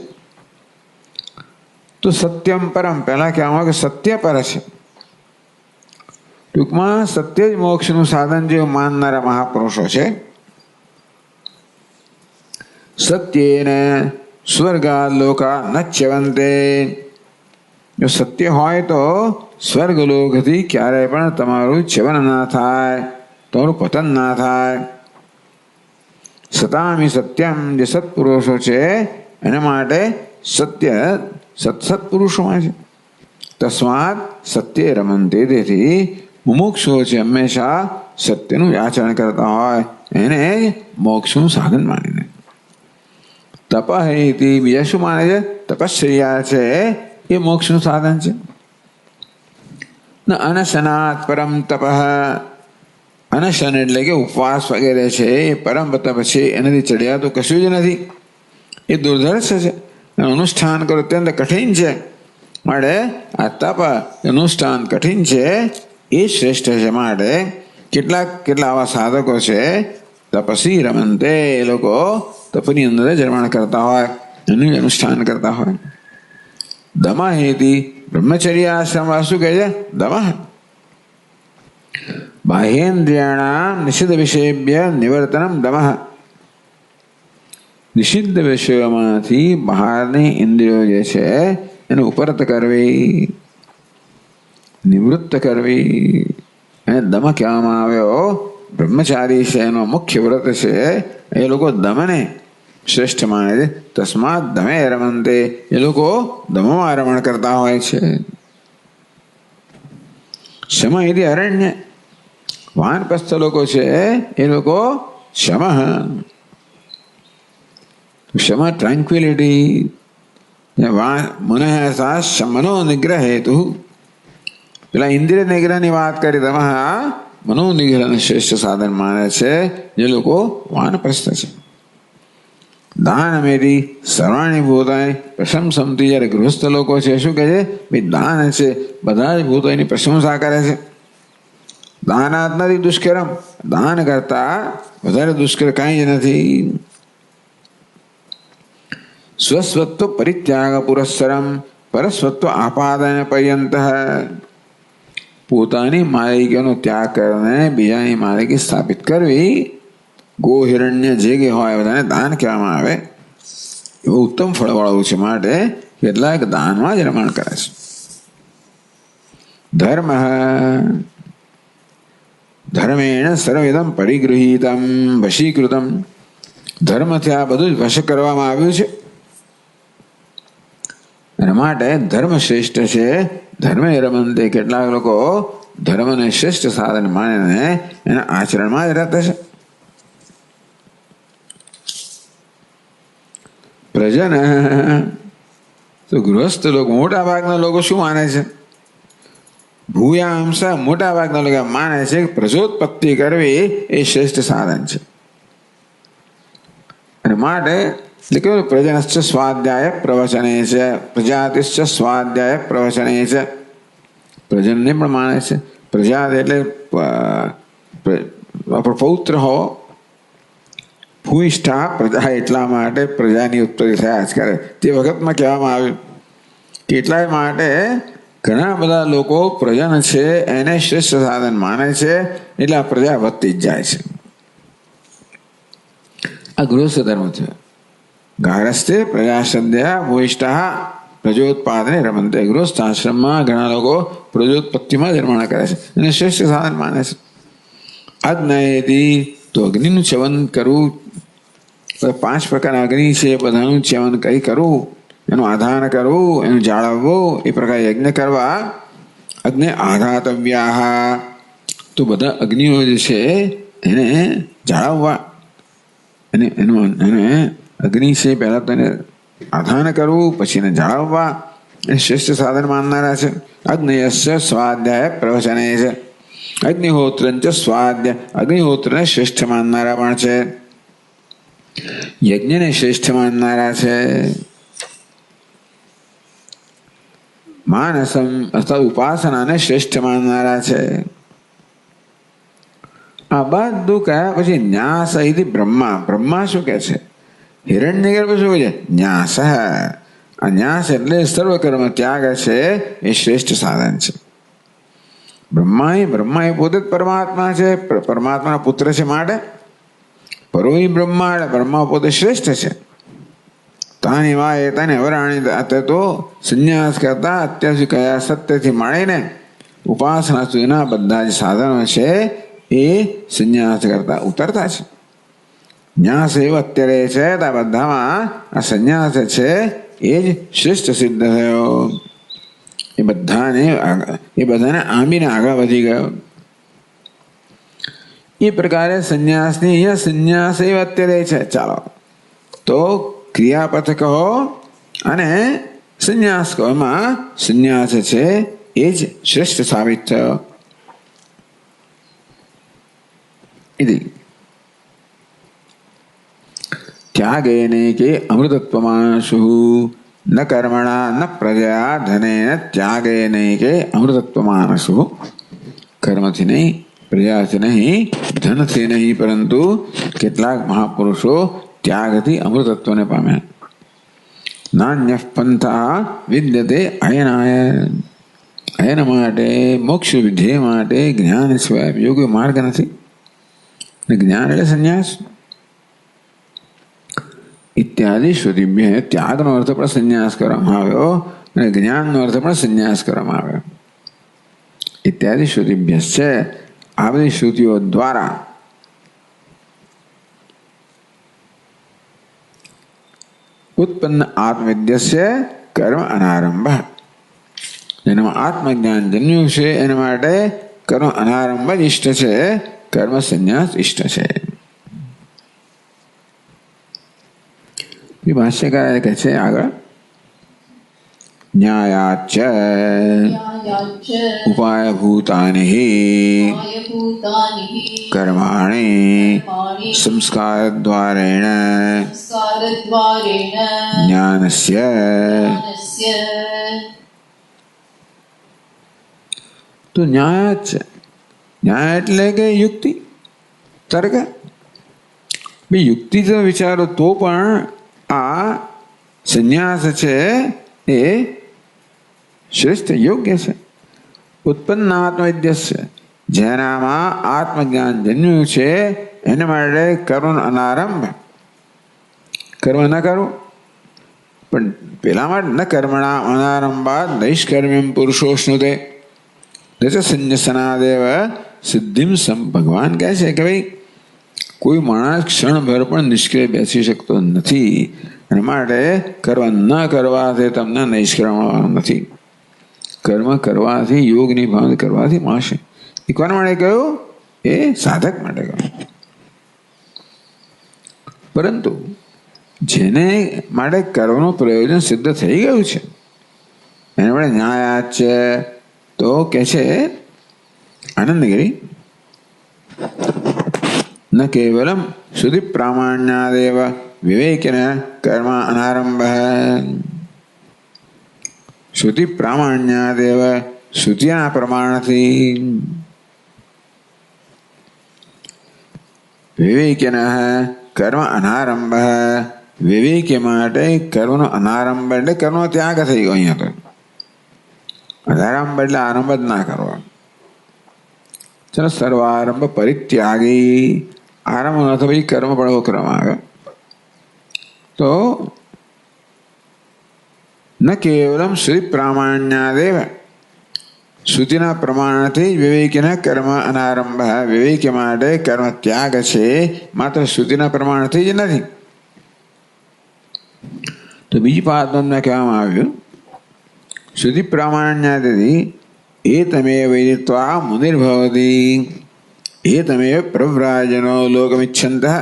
તો સત્યમ પરમ, પહેલા કહેવામાં આવે કે સત્ય પર છે. ટૂંકમાં સત્ય જ મોક્ષનું સાધન જે માનનારા મહાપુરુષો છે. સત્યેને સ્વર્ગા લોકા નચ્યવંતે, જો સત્ય હોય તો સ્વર્ગલોકથી ક્યારેય પણ તમારું ચ્યવન ના થાય, તમારું પતન ના થાય. સતામી સત્યમ, જે સત્પુરુષો છે એના માટે સત્ય સત્પુરુષોમાં છે. તસ્માત સત્ય રમંતે, તેથી મુમુક્ષુઓ છે હંમેશા સત્યનું આચરણ કરતા હોય એને જ મોક્ષનું સાધન માનીને. તપ હેતી, બીજા શું માને છે? તપશ્ચર્યા છે એ મોક્ષનું સાધન છે. અનશનાત પરમ તપ, અનશન એટલે કે ઉપવાસ વગેરે છે એ પરમ તપ છે, એનાથી ચડ્યા તો કશું જ નથી, એ દુર્ધર્ષ છે. અનુષ્ઠાન કરો અત્યંત કઠિન છે, માટે આ તપ અનુષ્ઠાન કઠિન છે એ શ્રેષ્ઠ છે. માટે કેટલા આવા સાધકો છે તપસી રમંતે, એ લોકો તપની અંદર જ રમણ કરતા હોય, એનું અનુષ્ઠાન કરતા હોય. દમઃ હેતી, બ્રહ્મચર્ય આશ્રમ શું કહે છે? દમઃ બાહ્યેન્દ્રિયાણામ નિષિદ્ધ વિષયેભ્ય નિવર્તનમ દમઃ. નિષિદ્ધ વિષયોમાંથી બહારની ઇન્દ્રિયો જે છે એને ઉપરત કરવી, નિવૃત્ત કરવી. એને દમ કહેવામાં આવ્યો. બ્રહ્મચારી છે એનો મુખ્ય વ્રત છે. એ લોકો દમને શ્રેષ્ઠ માને છે. તસ્માત દમે રમંતે, એ લોકો દમમાં રમણ કરતા હોય છે. શમ એટલે અરણ્ય. વાનપ્રસ્થ લોકો છે એ લોકો શમ. શમ ટ્રાન્ક્વિલિટી. મનો નિગ્રહ હેતુ. પેલા ઇન્દ્રિય નિગ્રહની વાત કરી. તમે મનોનિગ્રહને શ્રેષ્ઠ સાધન માને છે જે લોકો વાનપ્રસ્થ છે. દાન મેરી સર્વાણી ભૂતાની પ્રશંસમતી. જ્યારે ગૃહસ્થ લોકો છે શું કહે છે? ભાઈ દાન છે, બધા જ ભૂતો એની પ્રશંસા કરે છે. દાનાત નથી દુષ્કરમ. દાન કરતા વધારે દુષ્કર કાંઈ જ નથી. સ્વસ્વત્વ પરિત્યાગ પુરસ્સરમ પરસ્વત્વ આપાદન પર્યંત. પોતાની માલિકીનો ત્યાગ કરીને બીજાની માલિકી સ્થાપિત કરવી. ગો હિરણ્ય જે કે હોય બધાને દાન કહેવામાં આવે. એવું ઉત્તમ ફળવાળું છે. માટે કેટલાક દાનમાં જ રમણ કરે છે. ધર્મ ધર્મેણ સર્વવિદમ પરિગૃહીતમ વશીકૃતમ. ધર્મથી આ બધું જ વશ કરવામાં આવ્યું છે. એના માટે ધર્મ શ્રેષ્ઠ છે. ધર્મે રમંતે. કેટલાક લોકો ધર્મને શ્રેષ્ઠ સાધન માનીને એના આચરણમાં જ રહેતા છે. પ્રજન તો ગૃહસ્થ લોકો, મોટા ભાગના લોકો શું માને છે? ભૂયાંશ મોટા ભાગના લોકો માને છે કે પ્રજોત્પત્તિ કરવી એ શ્રેષ્ઠ સાધન છે. અને માટે એટલે કેવું? પ્રજનશ્ચ સ્વાધ્યાય પ્રવચને છે, પ્રજાતિશ્ચ સ્વાધ્યાય પ્રવચને છે. પ્રજનને પણ માને છે. પ્રજા એટલે પૌત્ર હો. ભૂઇષ્ઠા પ્રજા, એટલા માટે પ્રજાની ઉત્પત્તિ થયા જ કરે. તે વખતમાં કહેવામાં આવ્યું. કેટલાય માટે ઘણા બધા લોકો પ્રજન છે એને શ્રેષ્ઠ સાધન માને છે. એટલે આ પ્રજા વધતી જ જાય છે. આ ગૃહસ્થ ધર્મ છે. ગારસ્થે પ્રજાસંધ્યા ભૂઇષ્ઠા પ્રજોત્પાદને રમંતે. ગૃહસ્થ આશ્રમમાં ઘણા લોકો પ્રજોત્પત્તિમાં જ રમણ કરે છે અને શ્રેષ્ઠ સાધન માને છે. આજ્ઞાએથી તો અગ્નિનું સેવન કરવું. 5 પ્રકારના અગ્નિ છે, બધાનું સેવન કઈ કરવું, એનું આધાન કરવું, એનું જાળવવું, એ પ્રકારે યજ્ઞ કરવા. અગ્નિ આધાતવ્યા. તો બધા અગ્નિઓ જે છે એને જાળવવા. એને અગ્નિ છે પહેલા તો એને આધાન કરવું, પછી એને જાળવવા. એ શ્રેષ્ઠ સાધન માનનારા છે. અગ્નિયસ્ય સ્વાધ્યાય પ્રવચને છે. અગ્નિહોત્રંચ સ્વાધ્યાય. અગ્નિહોત્રને શ્રેષ્ઠ માનનારા પણ છે. યજ્ઞને શ્રેષ્ઠ માનનારા છે. માનસમ અથવા ઉપાસનાને શ્રેષ્ઠ માનનારા છે. આ બધું કયા પછી ન્યાસ અહીંથી બ્રહ્મા. બ્રહ્મા શું કે છે? હિરણ્યગર્ભ શું કહે છે? ન્યાસ. આ ન્યાસ એટલે સર્વકર્મ ત્યાગ છે. એ શ્રેષ્ઠ સાધન છે. બ્રહ્મા એ પોતે જ પરમાત્મા છે, પરમાત્માના પુત્ર છે. માટે પરોહી બ્રહ્મા, બ્રહ્મા પોતે શ્રેષ્ઠ છે. તાની વાય તને વરાણી. અત્યારે તો સંન્યાસ કરતા અત્યાર સુધી કયા સત્યથી માંડીને ઉપાસના સુધીના બધા જ સાધનો છે એ સંન્યાસ કરતા ઉતરતા છે. ન્યાસ એવો અત્યારે છે. આ બધામાં આ સંન્યાસ છે એ જ શ્રેષ્ઠ સિદ્ધ થયો. એ બધાને આંબીને આગળ વધી ગયો. એ પ્રકારે સંન્યાસની અહીંયા સંન્યાસ એ અત્યારે છે. ચાલો તો ક્રિયાપથ કહો અને સંન્યાસ કહો. એમાં સંન્યાસ છે એ જ શ્રેષ્ઠ સાબિત થયો. ત્યાગેને કે અમૃતત્વમાશુ ન કર્મણા ન પ્રજયા ધનેન ત્યાગેને કે અમૃતત્વમાનસુ. કર્મથી નહીં, પ્રજાથી નહીં, ધનથી નહીં, પરંતુ કેટલાક મહાપુરુષો ત્યાગથી અમૃતત્વને પામ્યા. નાન્ય પંથા વિદ્યતે અયનાય. અયન માટે, મોક્ષ વિધેય માટે જ્ઞાન સિવાય બીજો કોઈ માર્ગ નથી. જ્ઞાન એટલે સંન્યાસ. ઇત્યાદિ શ્રુતિભ્ય ત્યાગનો અર્થ પણ સંન્યાસ કરવામાં આવ્યો અને જ્ઞાનનો અર્થ પણ સંન્યાસ કરવામાં આવ્યો. ઇત્યાદિ શ્રુતિભ્ય છે આ બધી શ્રુતિઓ દ્વારા ઉત્પન્ન આત્મવિદ્યસ્ય કર્મ અનારંભ, જેનામાં આત્મજ્ઞાન જન્મ્યું છે એના માટે કર્મ અનારંભ જ ઇષ્ટ છે, કર્મ સંન્યાસ ઇષ્ટ છે. ભાષ્યકાર કહે છે આગળ ન્યાયાચ ન્યાયાચ ઉપાયભૂતાનિ ઉપાયભૂતાનિ કર્માણિ કર્માણિ સંસ્કારદ્વારેણ સંસ્કારદ્વારેણ જ્ઞાનસ્ય. જ્ઞાનસ્ય. તો ન્યાય જ છે. ન્યાય એટલે કે યુક્તિ, તર્ક. ભાઈ યુક્તિ જો વિચારો તો પણ આ સંન્યાસ છે એ શ્રેષ્ઠ યોગ્ય છે. ઉત્પન્ન આત્મવિદ્ય છે, જેનામાં આત્મજ્ઞાન જન્મ્યું છે એના માટે કર્મ અનારંભ, કર્મ ન કરવું. પણ પેલા માટે ન કર્મણા અનારંભાત નૈષ્કર્મ્યમ પુરુષોષ્ણુતે સંન્યસનાદેવ સિદ્ધિમ સમ. ભગવાન કહે છે કે ભાઈ કોઈ માણસ ક્ષણભર પણ નિષ્ક્રિય બેસી શકતો નથી, એના માટે કર્મ ન કરવાથી તમને નૈષ્કર્મ નથી. કર્મ કરવાથી, યોગની ભાવના કરવાથી મળશે. એ કોના માટે કહ્યું? એ સાધક માટે કહ્યું. પરંતુ જેને માટે કર્મનું પ્રયોજન સિદ્ધ થઈ ગયું છે એના માટે ન્યાય છે. તો કે છે આનંદગીરી ન કેવલમ શ્રુતિ પ્રામાણ્યાદેવ વિવેકેન કર્મ અનારંભ. શ્રુતિ પ્રામાણ્યાદેવ શ્રુતિના પ્રમાણથી વિવેકેન કર્મ અનારંભ. વિવેકી માટે કર્મનો અનારંભ એટલે કર્મનો ત્યાગ થઈ ગયો. અહીંયા તો અનારંભ એટલે આરંભ જ ના કરવો. ચલો સર્વારંભ પરિત્યાગી. આરંભ ન તો ભાઈ કર્મ પણ ક્રમ આવે. તો ન કેવલમ શ્રુતિ પ્રામાણ્યાદેવ શ્રુતિના પ્રમાણથી વિવેકીના કર્મ અનારંભ. વિવેકી માટે કર્મ ત્યાગ છે, માત્ર શ્રુતિના પ્રમાણથી જ નથી. તો બીજી પાદમાં કહેવામાં આવ્યું શ્રુતિ પ્રામાણ્યાદિ એતમેવ વેદિત્વા મુનિર્ભવતિ એતમેવ પ્રવ્રાજનો લોકમિચ્છन्तઃ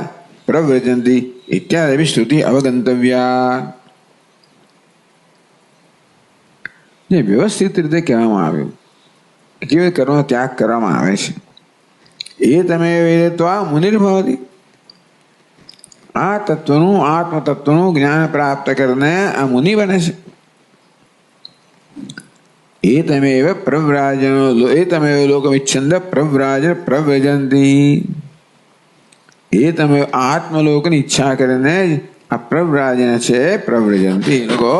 પ્રવ્રજન્તિ ઇત્યાદિ શ્રુતિ અવગંતવ્યા. જે વ્યવસ્થિત રીતે કહેવામાં આવ્યું કેવી કર્મનો ત્યાગ કરવામાં આવે છે. એતમેવ વેદિત્વા મુનિર્ભવતિ. આ તત્વનું, આત્મતત્વનું જ્ઞાન પ્રાપ્ત કરીને આ મુનિ બને છે. એતમેવ પ્રવ્રાજનો એતમેવ લોકમિચ્છन्तઃ પ્રવ્રાજન પ્રવ્રજન્તિ. એતમેવ આત્મલોકની ઈચ્છા કરીને આ પ્રવ્રાજન છે, પ્રવ્રજન્તિ. એ લોકો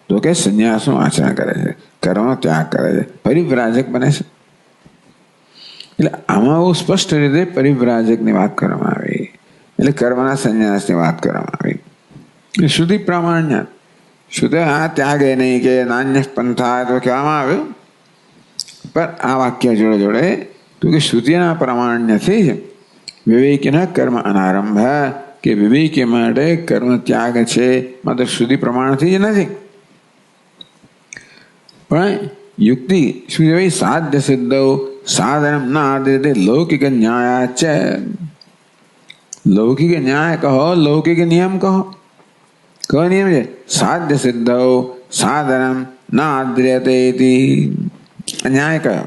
તો કે સંન્યાસનું આચરણ કરે છે, કર્મનો ત્યાગ કરે છે, પરિવ્રાજક બને છે. એટલે આમાં બહુ સ્પષ્ટ રીતે પરિવ્રાજકની વાત કરવામાં આવી, એટલે કર્મના સંન્યાસની વાત કરવામાં આવી. શ્રુતિ પ્રામાણ્ય શુદ્ધ આ ત્યાગે નહીં કે નાન્ય પંથા તો કહેવામાં આવ્યું, પણ આ વાક્ય જોડે જોડે તો કે શ્રુતિના પ્રામાણ્યથી વિવેકીના કર્મ અનારંભ, કે વિવેકી માટે કર્મ ત્યાગ છે, માત્ર શ્રુતિ પ્રમાણથી જ નથી. પણ યુક્તિ શું કહેવાય? સાધ્ય સિદ્ધ સાધન ના આદિ લૌકિક ન્યાય છે. લૌકિક ન્યાય કહો, લૌકિક નિયમ કહો. કયો નિયમ છે? સાધ્ય સિદ્ધ સાધનમ ના આદ્રિયતે. ન્યાય કયો?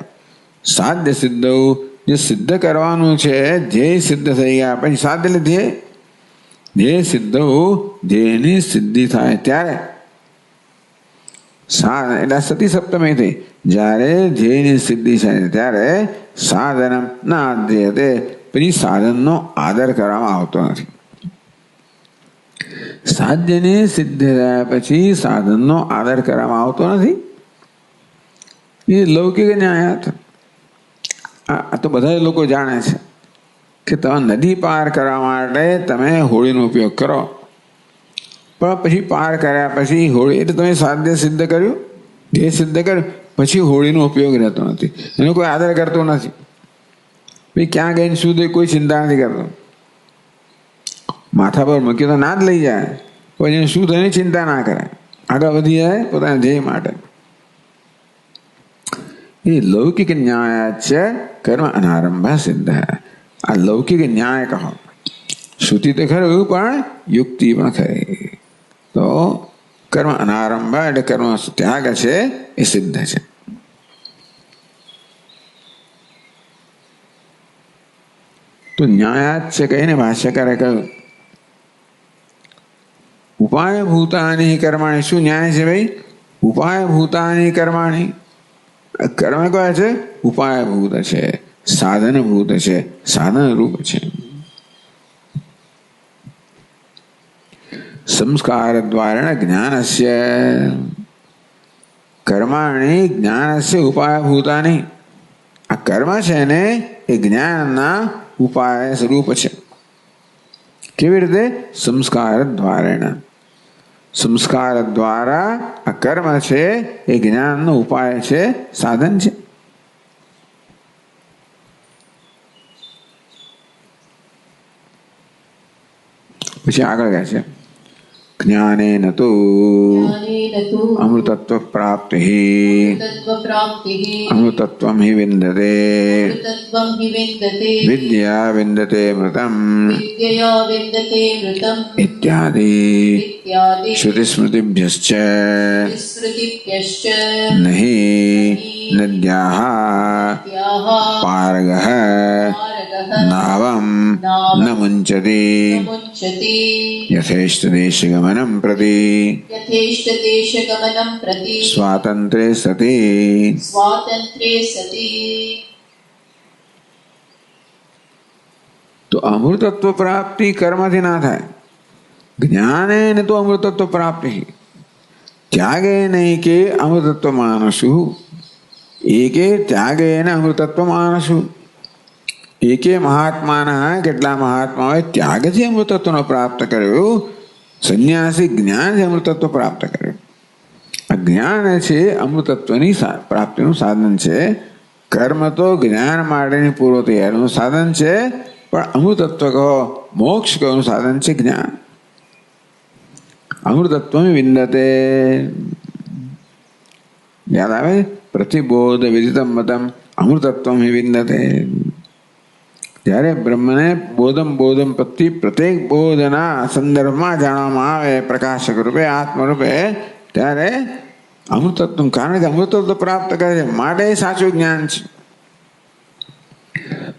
સાધ્ય સિદ્ધ જે સિદ્ધ કરવાનું છે, ધ્યેય સિદ્ધ થઈ ગયા પછી સાધ્ય એટલે ધ્યેય. ધ્યેય સિદ્ધ ધ્યેયની સિદ્ધિ થાય ત્યારે સાધન એટલે સતી સપ્તમી થઈ. જ્યારે ધ્યેયની સિદ્ધિ થાય ત્યારે સાધનમ ના આદ્રિયતે, પછી સાધનનો આદર કરવામાં આવતો નથી. સાધ્યની સિદ્ધિ થયા પછી સાધનનો આદર કરવામાં આવતો નથી. એ લૌકિક ન્યાય હતો. આ તો બધા લોકો જાણે છે કે તમે નદી પાર કરવા માટે તમે હોળીનો ઉપયોગ કરો, પણ પછી પાર કર્યા પછી હોળી એટલે તમે સાધ્ય સિદ્ધ કર્યું, ધ્યેય સિદ્ધ કર્યું, પછી હોળીનો ઉપયોગ રહેતો નથી, એનો કોઈ આદર કરતો નથી. ભાઈ ક્યાં ગઈને શું થયું કોઈ ચિંતા નથી કરતો. માથા પર મૂકી તો ના જ લઈ જાય, પછી એને શું થયું ચિંતા ના કરે, આગળ વધી જાય પોતાના ધ્યેય માટે. એ લૌકિક ન્યાય છે કર્મ અનારંભ સિદ્ધ. આ લૌકિક ન્યાય કહો, શ્રુતિ તો ખરું પણ યુક્તિ પણ ખરી. તો કર્મ અનારંભ એટલે કર્મ ત્યાગ છે એ સિદ્ધ છે. તો ન્યાય જ છે કહીને ભાષ્યકારે કહ્યું ઉપાય ભૂતાની કર્માણી. શું ન્યાય છે ભાઈ? ઉપાય ભૂતાની કર્માણી. કર્મ કયા છે? ઉપાય ભૂત છે, સાધન ભૂત છે, સાધન રૂપ છે. સંસ્કાર દ્વારા જ્ઞાનસ્ય કર્માણી જ્ઞાનસ્ય ઉપાય ભૂતાની. આ કર્મ છે ને એ જ્ઞાનના ઉપાય સ્વરૂપ છે. કેવી રીતે? સંસ્કાર દ્વારા. સંસ્કાર દ્વારા આ કર્મ છે એ જ્ઞાનનો ઉપાય છે, સાધન છે. પછી આગળ કહે છે જ્ઞાનેન તો અમૃતત્વ પ્રાપ્તિ અમૃતત્વમ હિ વિંદતે વિદ્યા વિંદતે મૃતમ ઇત્યાદિ શ્રુતિસ્મૃતિભ્યશ્ચ નહિ નદ્યાઃ પારગઃ નાવમ ન મુંચતિ યથેષ્ટદેશગમनं પ્રતિ સ્વાતંત્ર્યે સતિ. તો અમૃતત્વ પ્રાપ્તિ કર્મથી ના થાય. જ્ઞાનેન તો અમૃતત્વ પ્રાપ્તિ ત્યાગે નહીં કે અમૃતત્વ માનસુ. એકે ત્યાગેન અમૃતત્વ માનસુ. એકે મહાત્માના કેટલા મહાત્માઓએ ત્યાગથી અમૃતત્વનો પ્રાપ્ત કર્યો. સંન્યાસી જ્ઞાનથી અમૃતત્વ પ્રાપ્ત કર્યું. આ જ્ઞાન છે અમૃતત્વની પ્રાપ્તિનું સાધન છે. કર્મ તો જ્ઞાન માટેની પૂર્વ તૈયારીનું સાધન છે, પણ અમૃતત્વ કહો મોક્ષ કહોનું સાધન છે જ્ઞાન. અમૃતત્વ વિંદતે યાદ આવે? પ્રતિબોધ વિદિતમ મતમ અમૃતત્વ વિંદતે. જ્યારે બ્રહ્મને બોધમ પ્રત્યેક બોધના સંદર્ભમાં જાણવામાં આવે પ્રકાશક રૂપે આત્મરૂપે, ત્યારે અમૃતત્વ, કારણ કે અમૃતત્વ પ્રાપ્ત કરે છે માટે સાચું જ્ઞાન છે.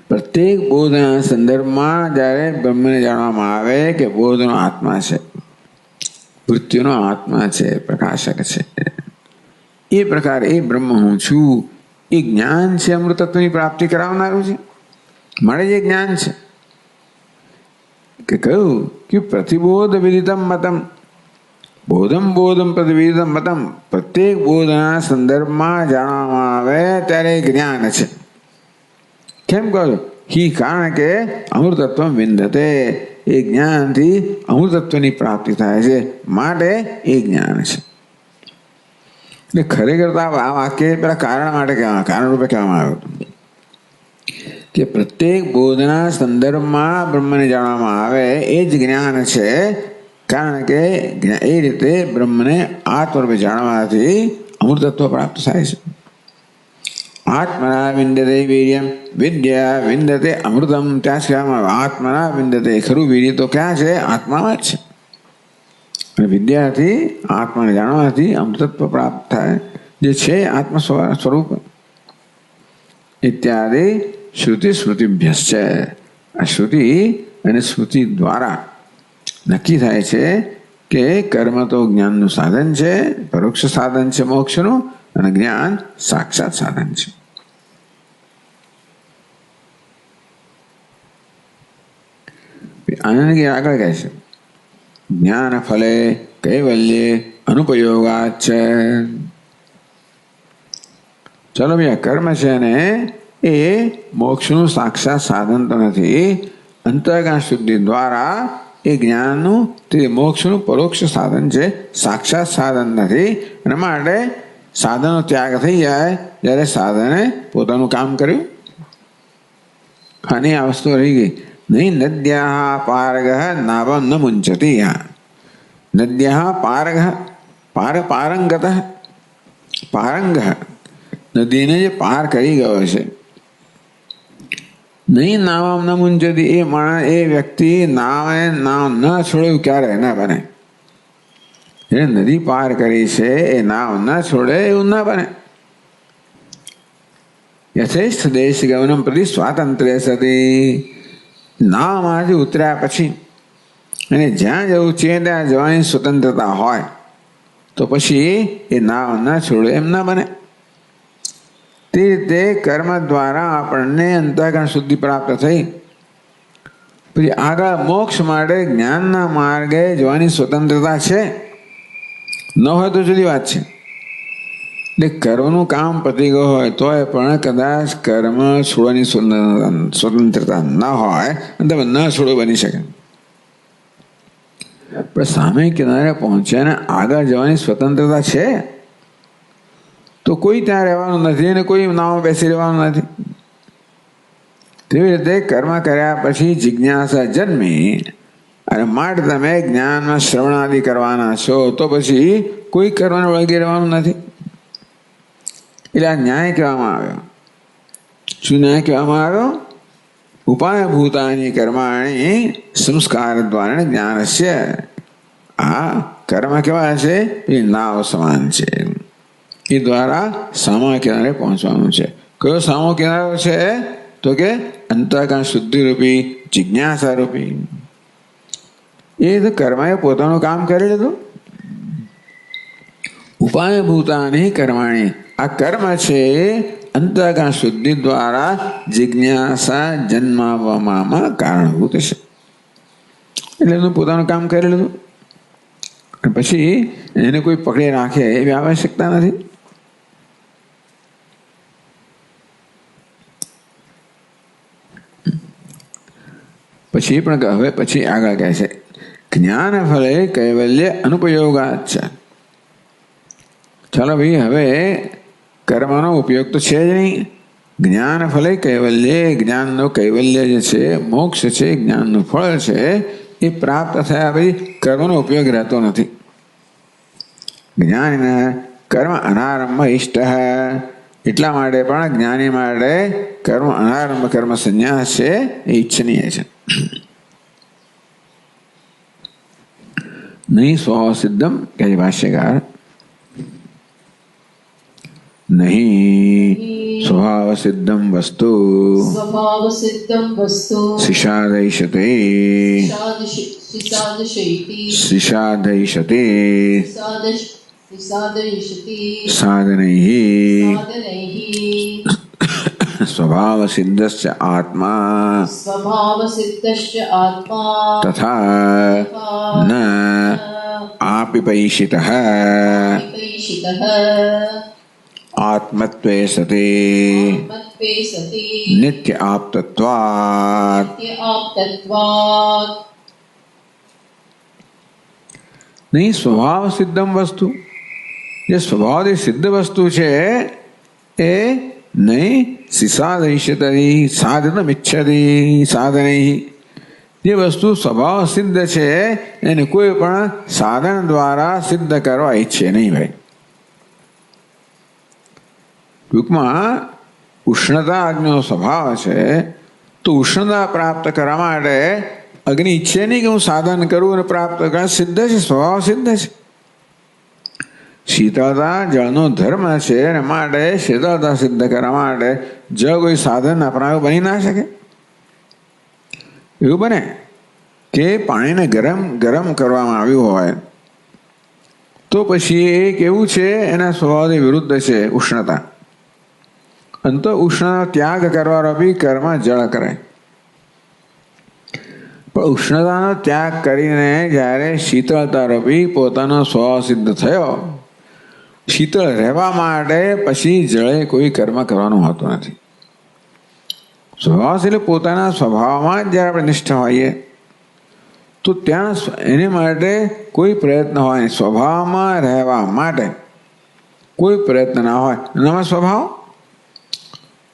પ્રત્યેક બોધના સંદર્ભમાં જ્યારે બ્રહ્મને જાણવામાં આવે કે બોધનો આત્મા છે, મૃત્યુનો આત્મા છે, પ્રકાશક છે, એ પ્રકારે એ બ્રહ્મ હું છું, એ જ્ઞાન છે અમૃતત્વની પ્રાપ્તિ કરાવનારું છે. મારે જે જ્ઞાન છે કે કહ્યું કે પ્રતિબોધ વિદિતમ મતમ, બોધમ પ્રતિવિદિતમ મતમ, પ્રત્યેક બોધના સંદર્ભમાં જાણવામાં આવે ત્યારે જ્ઞાન છે. કેમ કહ્યું? કારણ કે અમૃતત્વ વિંદતે, એ જ્ઞાનથી અમૃતત્વની પ્રાપ્તિ થાય છે માટે એ જ્ઞાન છે. એટલે ખરેખર તો આ વાક્ય પેલા કારણ માટે કહેવામાં, કારણ રૂપે કહેવામાં આવ્યું હતું કે પ્રત્યેક બોધના સંદર્ભમાં બ્રહ્મને જાણવામાં આવે એ જ જ્ઞાન છે. કારણ કે એ રીતે બ્રહ્મને આત્મરૂપે જાણવાથી અમૃતત્વ પ્રાપ્ત થાય છે. આત્મના વિંદતે વીર્યમ વિદ્યા વિંદતે અમૃતમ. ત્યાં જ કહેવામાં આવે આત્મના વિંદતે. ખરું વીર્ય તો ક્યાં છે? આત્મામાં જ છે. અને વિદ્યાથી આત્માને જાણવાથી અમૃતત્વ પ્રાપ્ત થાય, જે છે આત્મ સ્વરૂપ. ઇત્યાદિ શ્રુતિ સ્મૃતિભ્યશ્ચ. આ શ્રુતિ અને સ્મૃતિ દ્વારા નક્કી થાય છે કે કર્મ તો જ્ઞાનનું સાધન છે, પરોક્ષ સાધન છે મોક્ષનું, અને જ્ઞાન સાક્ષાત સાધન છે. આનંદ આગળ કહે છે જ્ઞાન ફલે કૈવલ્યે અનુપયોગાચ. ચલો ભાઈ, કર્મ છે ને એ મોક્ષનું સાક્ષાત સાધન તો નથી, અંતઃકરણ શુદ્ધિ દ્વારા એ જ્ઞાનનું તે મોક્ષનું પરોક્ષ સાધન છે, સાક્ષાત સાધન નથી. એના માટે સાધનનો ત્યાગ થઈ જાય જ્યારે સાધને પોતાનું કામ કર્યું. અને આ વસ્તુ રહી ગઈ. નહીં નદ્યા પારગ નાવમ ન મુંચતી. નદ્યા પારગ પારંગત પારંગ નદીને જે પાર કરી ગયો છે. નહીં નાવમ ન મુંચતી, એ માણસ એ વ્યક્તિ નાવ ન છોડ્યું ક્યારે ના બને. એને નદી પાર કરી છે એ નાવ ન છોડે એવું ના બને. યથેષ્ટ દેશ ગમનમ પ્રતિ સ્વાતંત્ર્ય સતી, નાવમાંથી ઉતર્યા પછી અને જ્યાં જવું છે ત્યાં જવાની સ્વતંત્રતા હોય તો પછી એ નાવ ન છોડે એમ ના બને. તે રીતે કર્મ દ્વારા આપણને અંતઃકરણ શુદ્ધિ પ્રાપ્ત થઈ. પછી આગળ મોક્ષ માટે જ્ઞાનના માર્ગે જવાની સ્વતંત્રતા છે. ન હોય તો જુદી વાત છે. એટલે કર્મનું કામ પતી ગયું હોય તોય પણ કદાચ કર્મ છોડવાની સ્વતંત્રતા ન હોય અને તમે ન છોડો બની શકે. પણ સામે કિનારે પહોંચ્યા ને આગળ જવાની સ્વતંત્રતા છે તો કોઈ ત્યાં રહેવાનું નથી અને કોઈ નાવમાં બેસી રહેવાનું નથી. તેવી રીતે કર્મ કર્યા પછી જિજ્ઞાસા જન્મી અને માટે તમે જ્ઞાનમાં શ્રવણાદિ કરવાના છો તો પછી કોઈ કર્મને વળગી રહેવાનું નથી. એટલે આ ન્યાય કહેવામાં આવ્યો. શું ન્યાય કહેવામાં આવ્યો? ઉપાય ભૂતાની કર્માણી સંસ્કાર દ્વારા જ્ઞાનસ્ય. આ કર્મ કેવા છે? એ નાવ સમાન છે. એ દ્વારા સામા કિનારે પહોંચવાનું છે. કયો સામો કિનારો છે? તો કે અંતઃકરણ શુદ્ધિ રૂપી જિજ્ઞાસા રૂપી. એ તો કર્મએ પોતાનું કામ કરી લીધું. ઉપાય ભૂતાની કર્માણી, આ કર્મ છે અંતઃકરણ શુદ્ધિ દ્વારા જિજ્ઞાસા જન્માવવામાં કારણભૂત છે. એટલે એનું પોતાનું કામ કરી લીધું. પછી એને કોઈ પકડી રાખે એવી આવશ્યકતા નથી. પછી પણ હવે પછી આગળ કહે છે જ્ઞાન ફલે કૈવલ્ય અનુપયોગાચ. ચાલો ભાઈ, હવે કર્મનો ઉપયોગ તો છે જ નહીં. જ્ઞાન ફલે કૈવલ્ય, જ્ઞાનનો કૈવલ્ય જે છે મોક્ષ છે, જ્ઞાનનું ફળ છે, એ પ્રાપ્ત થયા પછી કર્મનો ઉપયોગ રહેતો નથી. જ્ઞાન કર્મ અનારંભ ઇષ્ટ, એટલા માટે પણ જ્ઞાની માટે કર્મ અનારંભ કર્મ સંન્યાસ છે એ ઈચ્છનીય છે. નહીં સ્વભાવ સિદ્ધમ કહે ભાષ્યકાર, નહીં સ્વભાવ સિદ્ધમ વસ્તુ સ્વભાવ સિદ્ધમ વસ્તુ શિષાદૈષતે શિષાદૈષતે સાધનૈઃ સ્વભાવ સિદ્ધસ્ય આત્મા સ્વભાવ સિદ્ધસ્ય આત્મા તથા ન આપિપૈષિતઃ વિપૈષિતઃ આત્મત્વે સતે મત્વે સતિ નિત્ય આપ્તત્વાत्. આપ્તત્વાत्. નહીં સ્વભાવ સિદ્ધમ વસ્તુ, જે સ્વભાવથી સિદ્ધ વસ્તુ છે એ નહીં શિષાદૈષતી સાધનમ ઇચ્છતી સાધનૈઃ. જે વસ્તુ સ્વભાવ સિદ્ધ છે એને કોઈ પણ સાધન દ્વારા સિદ્ધ કરવા ઈચ્છે નહીં. ભાઈ, ટૂંકમાં ઉષ્ણતા અગ્નિનો સ્વભાવ છે તો ઉષ્ણતા પ્રાપ્ત કરવા માટે અગ્નિ ઈચ્છે નહીં કે હું સાધન કરું અને પ્રાપ્ત કરું. સિદ્ધ છે, સ્વભાવ સિદ્ધ છે. શીતળતા જળનો ધર્મ છે અને માટે શીતળતા સિદ્ધ કરવા માટે જળ કોઈ સાધન અપનાવ્યું બની ના શકે. એવું બને કે પાણીને ગરમ કરવામાં આવ્યું હોય તો પછી એ કેવું છે? એના સ્વભાવની વિરુદ્ધ છે ઉષ્ણતા. અને તો ઉષ્ણનો ત્યાગ કરવાનો બી કર્મ જળ કરાય. પણ ઉષ્ણતાનો ત્યાગ કરીને જ્યારે શીતળતા રૂપી પોતાનો સ્વભાવ સિદ્ધ થયો, શીતળ રહેવા માટે પછી જળે કોઈ કર્મ કરવાનું હોતું નથી. સ્વભાવ એટલે પોતાના સ્વભાવમાં જ જ્યારે આપણે નિષ્ઠ હોઈએ તો ત્યાં એને માટે કોઈ પ્રયત્ન હોય નહીં. સ્વભાવમાં રહેવા માટે કોઈ પ્રયત્ન ના હોય. એનામાં સ્વભાવ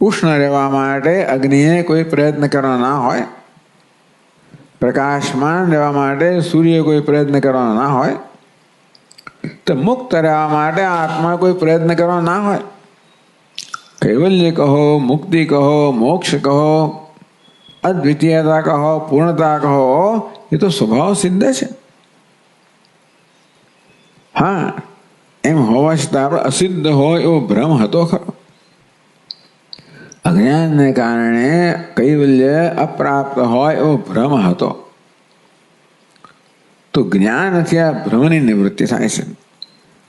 ઉષ્ણ રહેવા માટે અગ્નિએ કોઈ પ્રયત્ન કરવાનો ના હોય. પ્રકાશમાન રહેવા માટે સૂર્ય કોઈ પ્રયત્ન કરવાનો ના હોય. તો મુક્ત રહેવા માટે આત્મા કોઈ પ્રયત્ન કરવાનો ના હોય. કૈવલ્ય કહો, મુક્તિ કહો, મોક્ષ કહો, અદ્વિતીયતા કહો, પૂર્ણતા કહો, એ તો સ્વભાવ સિદ્ધ છે. હા, એમ હોવા છતાં આપણે અસિદ્ધ હોય એવો ભ્રમ હતો ખરો. અજ્ઞાનને કારણે કૈવલ્ય અપ્રાપ્ત હોય એવો ભ્રમ હતો. તો જ્ઞાનથી આ ભ્રમની નિવૃત્તિ થાય છે.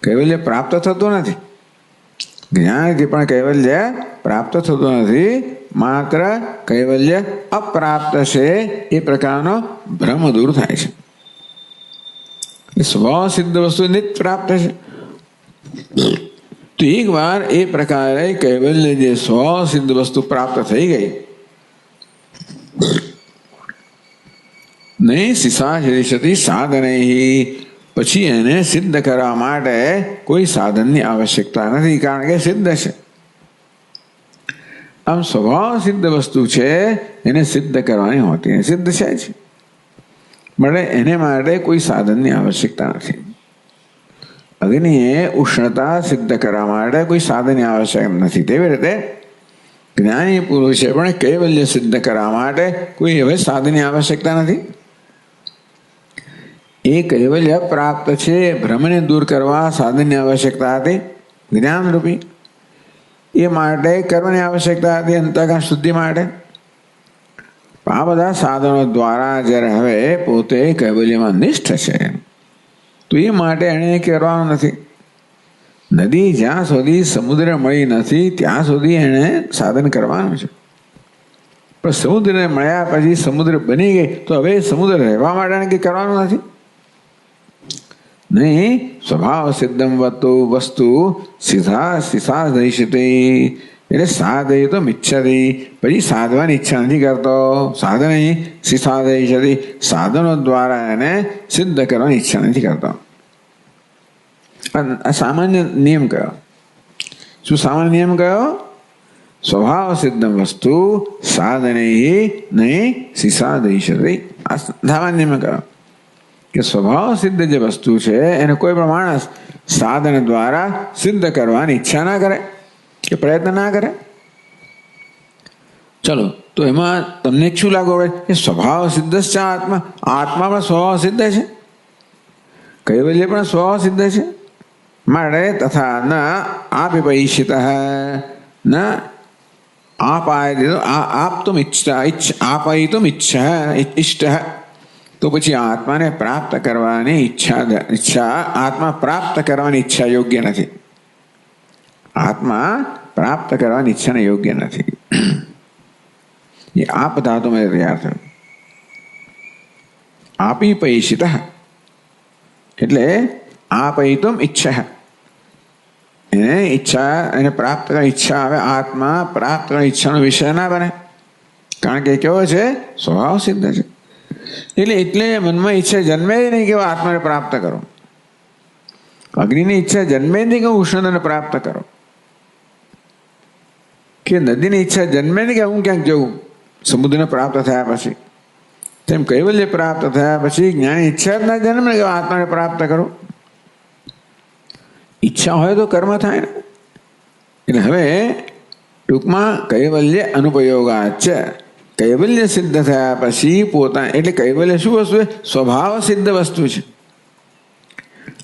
કૈવલ્ય પ્રાપ્ત થતું નથી. જ્ઞાનથી પણ કૈવલ્ય પ્રાપ્ત થતું નથી. માત્ર કૈવલ્ય અપ્રાપ્ત છે એ પ્રકારનો ભ્રમ દૂર થાય છે. એ સ્વભાવ સિદ્ધ વસ્તુ નિત્ય પ્રાપ્ત છે. તો એક વાર એ પ્રકારે કૈવલ્ય જે સ્વભાવ સિદ્ધ વસ્તુ પ્રાપ્ત થઈ ગઈ, નહીં શિશાચરિષ્યતિ સાધનૈ, પછી એને સિદ્ધ કરવા માટે કોઈ સાધનની આવશ્યકતા નથી, કારણ કે સિદ્ધ છે. આમ સ્વભાવ સિદ્ધ વસ્તુ છે, એને સિદ્ધ કરવાની હોતી સિદ્ધ છે જ, મળે એને માટે કોઈ સાધનની આવશ્યકતા નથી. અગ્નિએ ઉષ્ણતા સિદ્ધ કરવા માટે કોઈ સાધનની આવશ્યક નથી. તેવી રીતે જ્ઞાની પુરુષે પણ કૈવલ્ય સિદ્ધ કરવા માટે કોઈ હવે સાધનની આવશ્યકતા નથી. એ કૈવલ્ય પ્રાપ્ત છે, ભ્રમને દૂર કરવા સાધનની આવશ્યકતા હતી જ્ઞાનરૂપી. એ માટે કર્મની આવશ્યકતા હતી અંતઃકરણ શુદ્ધિ માટે. આ બધા સાધનો દ્વારા જ્યારે હવે પોતે કૈવલ્યમાં નિષ્ઠ છે, તો એ માટે એણે કરવાનું નથી. નદી જ્યાં સુધી સમુદ્ર મળી નથી ત્યાં સુધી એણે સાધન કરવાનું છે. પણ સમુદ્રને મળ્યા પછી સમુદ્ર બની ગઈ તો હવે સમુદ્ર રહેવા માટે કંઈ કરવાનું નથી. નહીં, સ્વભાવ સિદ્ધમ વસ્તુ સીધા દઈશતી, એટલે સાધય તો મિચ્છતી, પછી સાધવાની ઈચ્છા નથી કરતો. સાધન સીધા દઈશતી, સાધનો દ્વારા એને સિદ્ધ કરવાની ઈચ્છા નથી કરતો. આ સામાન્ય નિયમ કયો? શું સામાન્ય નિયમ કયો? સ્વભાવ સિદ્ધમ વસ્તુ સાધને નહીં સીધા દઈશતી. આ સામાન્ય નિયમ કયો કે સ્વભાવ સિદ્ધ જે વસ્તુ છે એને કોઈ પણ માણસ સાધન દ્વારા સિદ્ધ કરવાની ઈચ્છા ના કરે કે પ્રયત્ન ના કરે. ચલો, તો એમાં તમને શું લાગુ પડે કે સ્વભાવ સિદ્ધ છે આત્મા? આત્મા પણ સ્વભાવ સિદ્ધ છે, કૈવલ્ય પણ સ્વભાવ સિદ્ધ છે. માટે તથા ન આપિપૈષિત ન આપતુમ ઇષ્ટ, તો પછી આત્માને પ્રાપ્ત કરવાની ઈચ્છા આત્મા પ્રાપ્ત કરવાની ઈચ્છા યોગ્ય નથી. આત્મા પ્રાપ્ત કરવાની ઈચ્છાને યોગ્ય નથી. એ આપ ધાતુમાં તૈયાર થયું. આપી પૈષિત એટલે આપયિતુમ ઈચ્છા, એને ઈચ્છા, એને પ્રાપ્ત કરવાની ઈચ્છા આવે. આત્મા પ્રાપ્ત કરવાની ઈચ્છાનો વિષય ના બને, કારણ કે કેવો છે? સ્વભાવ સિદ્ધ છે. એટલે મનમાં ઈચ્છા જન્મે જ નહીં કે આત્માને પ્રાપ્ત કરો. અગ્નિની ઈચ્છા જન્મે જ નહીં કે ઉષ્ણતાને પ્રાપ્ત કરો, કે નદીની ઈચ્છા જન્મે નહીં કે હું ક્યાંક જવું સમુદ્રને પ્રાપ્ત થયા પછી. તેમ કૈવલ્ય પ્રાપ્ત થયા પછી જ્ઞાની ઈચ્છા જ ના જન્મે કે આત્માને પ્રાપ્ત કરો. ઈચ્છા હોય તો કર્મ થાય ને. એટલે હવે ટૂંકમાં કૈવલ્ય અનુપયોગાચ છે. કૈવલ્ય સિદ્ધ થયા પછી એટલે કૈવલ્ય શું વસ્તુ છે? સ્વભાવ સિદ્ધ વસ્તુ છે.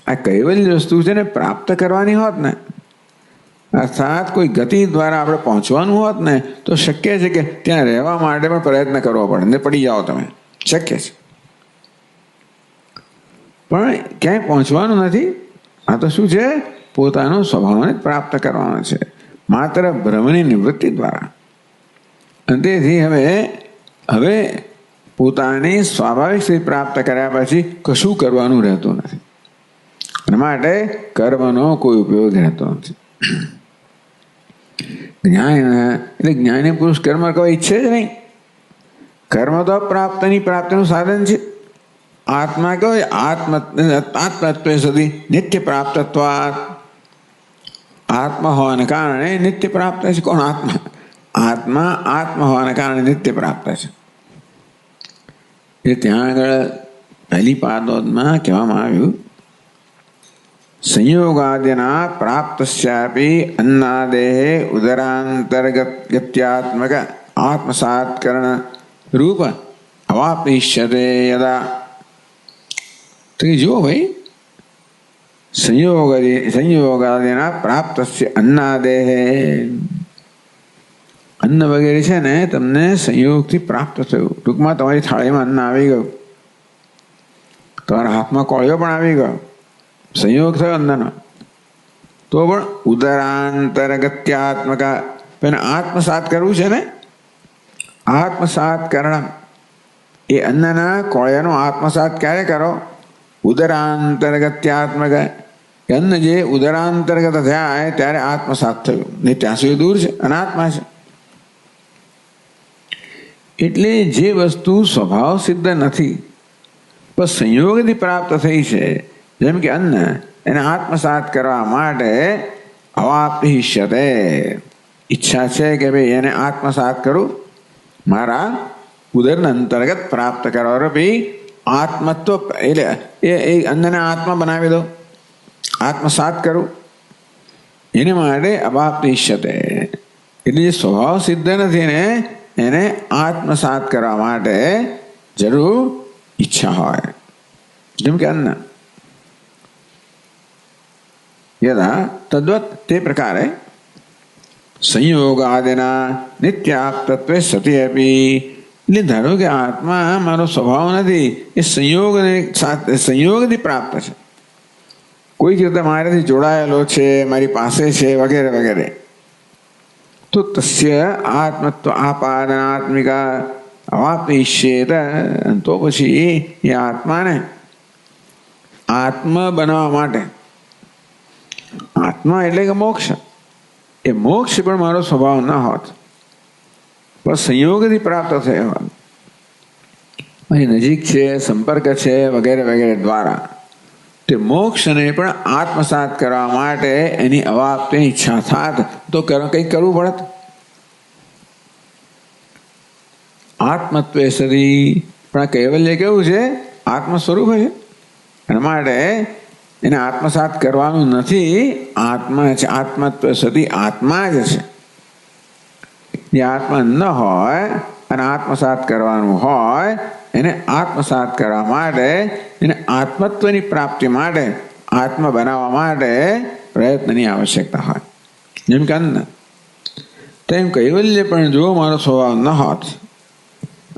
આ કૈવલ્ય વસ્તુ છે ને પ્રાપ્ત કરવાની હોત ને, અર્થાત કોઈ ગતિ દ્વારા આપણે પહોંચવાનું હોત ને, તો શક્ય છે કે ત્યાં રહેવા માટે પણ પ્રયત્ન કરવો પડે ને પડી જાઓ તમે, શક્ય છે. પણ ક્યાંય પહોંચવાનું નથી. આ તો શું છે? પોતાનો સ્વભાવને પ્રાપ્ત કરવાનો છે, માત્ર ભ્રમની નિવૃત્તિ દ્વારા. અને તેથી હવે પોતાની સ્વાભાવિક સ્થિતિ પ્રાપ્ત કર્યા પછી કશું કરવાનું રહેતું નથી. અને માટે કર્મનો કોઈ ઉપયોગ રહેતો નથી. જ્ઞાની પુરુષ કર્મ કરવા ઈચ્છે જ નહીં. કર્મ તો પ્રાપ્તિનું સાધન છે. आत्मा को आत्मत्व सदी नित्य प्राप्तत्वात् आत्मा होने कारणे नित्य प्राप्त है। कौन आत्मा? आत्मा आत्मा होने कारणे नित्य प्राप्त है। એ ત્યાં આગળ પહેલી પાદોદમાં કહેવામાં આવ્યું સંયોગાદિના પ્રાપ્તસ્યાપી અન્નાદેહે ઉદરાંતર્ગત્યાત્મક આત્મસાત્કરણ રૂપ અવાપ્તિષ્યતે યદા. તો જો ભાઈ સંયોગાદિના પ્રાપ્તસ્ય અન્નાદેહે અન્ન વગેરે છે ને તમને સંયોગથી પ્રાપ્ત થયું. ટૂંકમાં તમારી થાળીમાં અન્ન આવી ગયું, તમારા હાથમાં કોળિયો પણ આવી ગયો, સંયોગ થયો અન્નનો. તો પણ ઉદરાંતર્ગત્યાત્મક આત્મસાત કરવું છે ને, આત્મસાત કરણ. એ અન્નના કોળિયાનો આત્મસાત ક્યારે કરો? ઉદરાંતર્ગત્યાત્મક. અન્ન જે ઉદરાંતર્ગત થયા ત્યારે આત્મસાત થયું, નહીં ત્યાં સુધી દૂર છે, અનાત્મા છે. એટલે જે વસ્તુ સ્વભાવ સિદ્ધ નથી પણ સંયોગથી પ્રાપ્ત થઈ છે, જેમ કે અન્ન, એને આત્મસાત કરવા માટે અવાપ્તિષ્યતે ઈચ્છા છે કે ભાઈ એને આત્મસાત કરું, મારા ઉદરના અંતર્ગત પ્રાપ્ત કરવા રૂપી આત્મત્વ. એટલે એ અન્નને આત્મા બનાવી દો, આત્મસાત કરું, એને માટે અવાપ્તિષ્યતે. એટલે જે સ્વભાવ સિદ્ધ નથી ને એને આત્મસાત કરવા માટે જરૂર ઈચ્છા હોય, જેમ કે અન્ન. યદા તદ્વત તે પ્રકારે સંયોગાદિના નિત્યાપ્તત્વે સતી આપી. એટલે ધારો કે આત્મા મારો સ્વભાવ નથી, એ સંયોગથી પ્રાપ્ત છે, કોઈક રીતે મારાથી જોડાયેલો છે, મારી પાસે છે, વગેરે વગેરે. તો તસ્ય આત્મત્વ આપાદનાત્મિકા અવાપ્તિષ્યેત. તો પછી એ આત્માને આત્મા બનાવવા માટે, આત્મા એટલે કે મોક્ષ, એ મોક્ષ પણ મારો સ્વભાવ ન હોત પણ સંયોગથી પ્રાપ્ત થયો, અહીં નજીક છે, સંપર્ક છે, વગેરે વગેરે દ્વારા તે મોક્ષને પણ આત્મસાત કરવા માટે એની અવાપ્તિની ઈચ્છા થાત તો કંઈક કરવું પડત. આત્મત્વે સદી. પણ આ કૈવલ્ય કેવું છે? આત્મ સ્વરૂપ છે. એના માટે એને આત્મસાત કરવાનું નથી, આત્મા છે. આત્મત્વ સદી આત્મા જ છે. જે આત્મા ન હોય અને આત્મસાત કરવાનું હોય, એને આત્મસાત કરવા માટે, એને આત્મત્વની પ્રાપ્તિ માટે, આત્મા બનાવવા માટે પ્રયત્નની આવશ્યકતા હોય. જેમ કે અન્ન, તેમ કૈવલ્ય પણ જો મારો સ્વભાવ ન હોત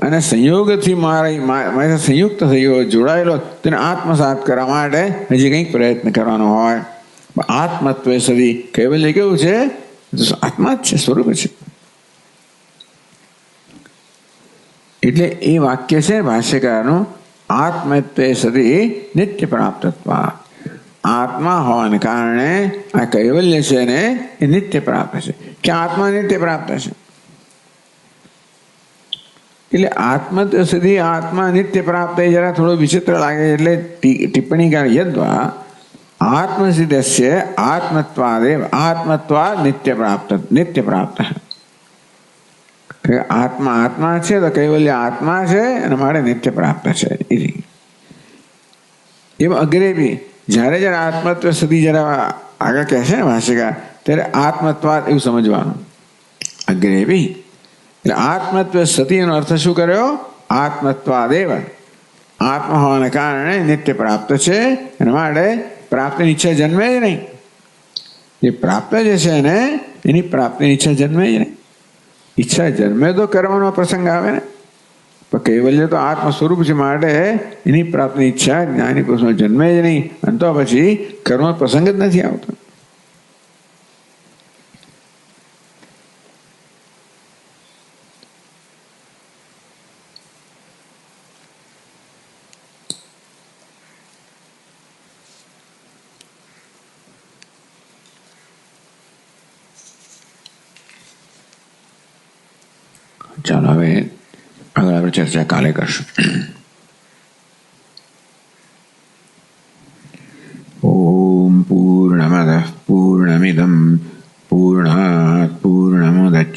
અને સંયોગથી મારી સંયુક્ત થયો, જોડાયેલો, તેને આત્મસાત કરવા માટે હજી કંઈક પ્રયત્ન કરવાનો હોય. આત્મત્વ સદી કૈવલ્ય કેવું છે? આત્મા જ છે, સ્વરૂપ છે. એટલે એ વાક્ય છે ભાષ્યકારનું, આત્મત્વે સદી નિત્ય પ્રાપ્તત્વ. આત્મા હોવાને કારણે આ કૈવલ્ય છે ને એ નિત્ય પ્રાપ્ત છે. કે આત્મા નિત્ય પ્રાપ્ત છે. એટલે આત્મત્વ સદી આત્મા નિત્ય પ્રાપ્ત એ જરા થોડો વિચિત્ર લાગે. એટલે ટિપ્પણીકાર યદ્વા આત્મસિદ્ધસ્ય આત્મત્વાદેવ આત્મત્વા નિત્ય પ્રાપ્ત. આત્મા આત્મા છે તો કૈવલ્ય આત્મા છે અને મારે નિત્ય પ્રાપ્ત છે. એમ અગ્રે બી જ્યારે જ્યારે આત્મત્વ સદી જરા આગળ કહેશે ને ભાષ્યકાર, ત્યારે આત્મત્વાદ એવું સમજવાનું અગ્રે બી. એટલે આત્મત્વ સતીનો અર્થ શું કર્યો? આત્મત્વાદેવ, આત્મા હોવાને કારણે નિત્ય પ્રાપ્ત છે અને માટે પ્રાપ્તિની ઈચ્છા જન્મે જ નહીં. જે પ્રાપ્ત જે છે ને એની પ્રાપ્તિની ઈચ્છા જન્મે જ નહીં. ઈચ્છા જન્મે તો કર્મનો પ્રસંગ આવે ને, પણ કૈવલ્ય તો આત્મ સ્વરૂપ છે, માટે એની પ્રાપ્તિની ઈચ્છા જ્ઞાની પુરુષમાં જન્મે જ નહીં. અને તો પછી કર્મ પ્રસંગ જ નથી આવતો. ચાલો હવે આગળ આપણે ચર્ચા કાલે કરશું.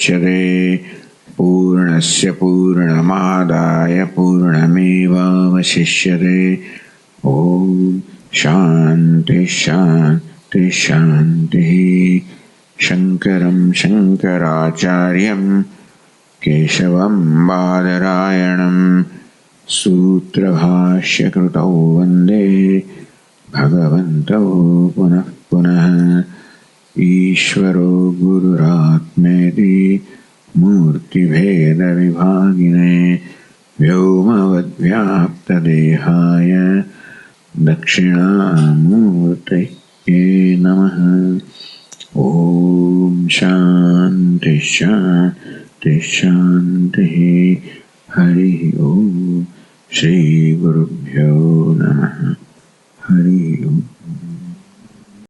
मुच्यते पूर्णस्य पूर्णमादाय पूर्णमेवावशिष्यते। ॐ शान्ति शान्ति शान्तिः। शङ्करं शङ्कराचार्यं केशवं बादरायणं सूत्रभाष्यकृतौ वन्दे भगवन्तौ पुनः पुनः। ईश्वरो गुरुरात्मेति मूर्तिभेदविभागिने व्योमवद्व्याप्तदेहाय दक्षिणामूर्तये नमः। ॐ शान्ति शान्ति शान्तिः। हरिः ॐ। श्रीगुरुभ्यो नमः। हरिः ॐ।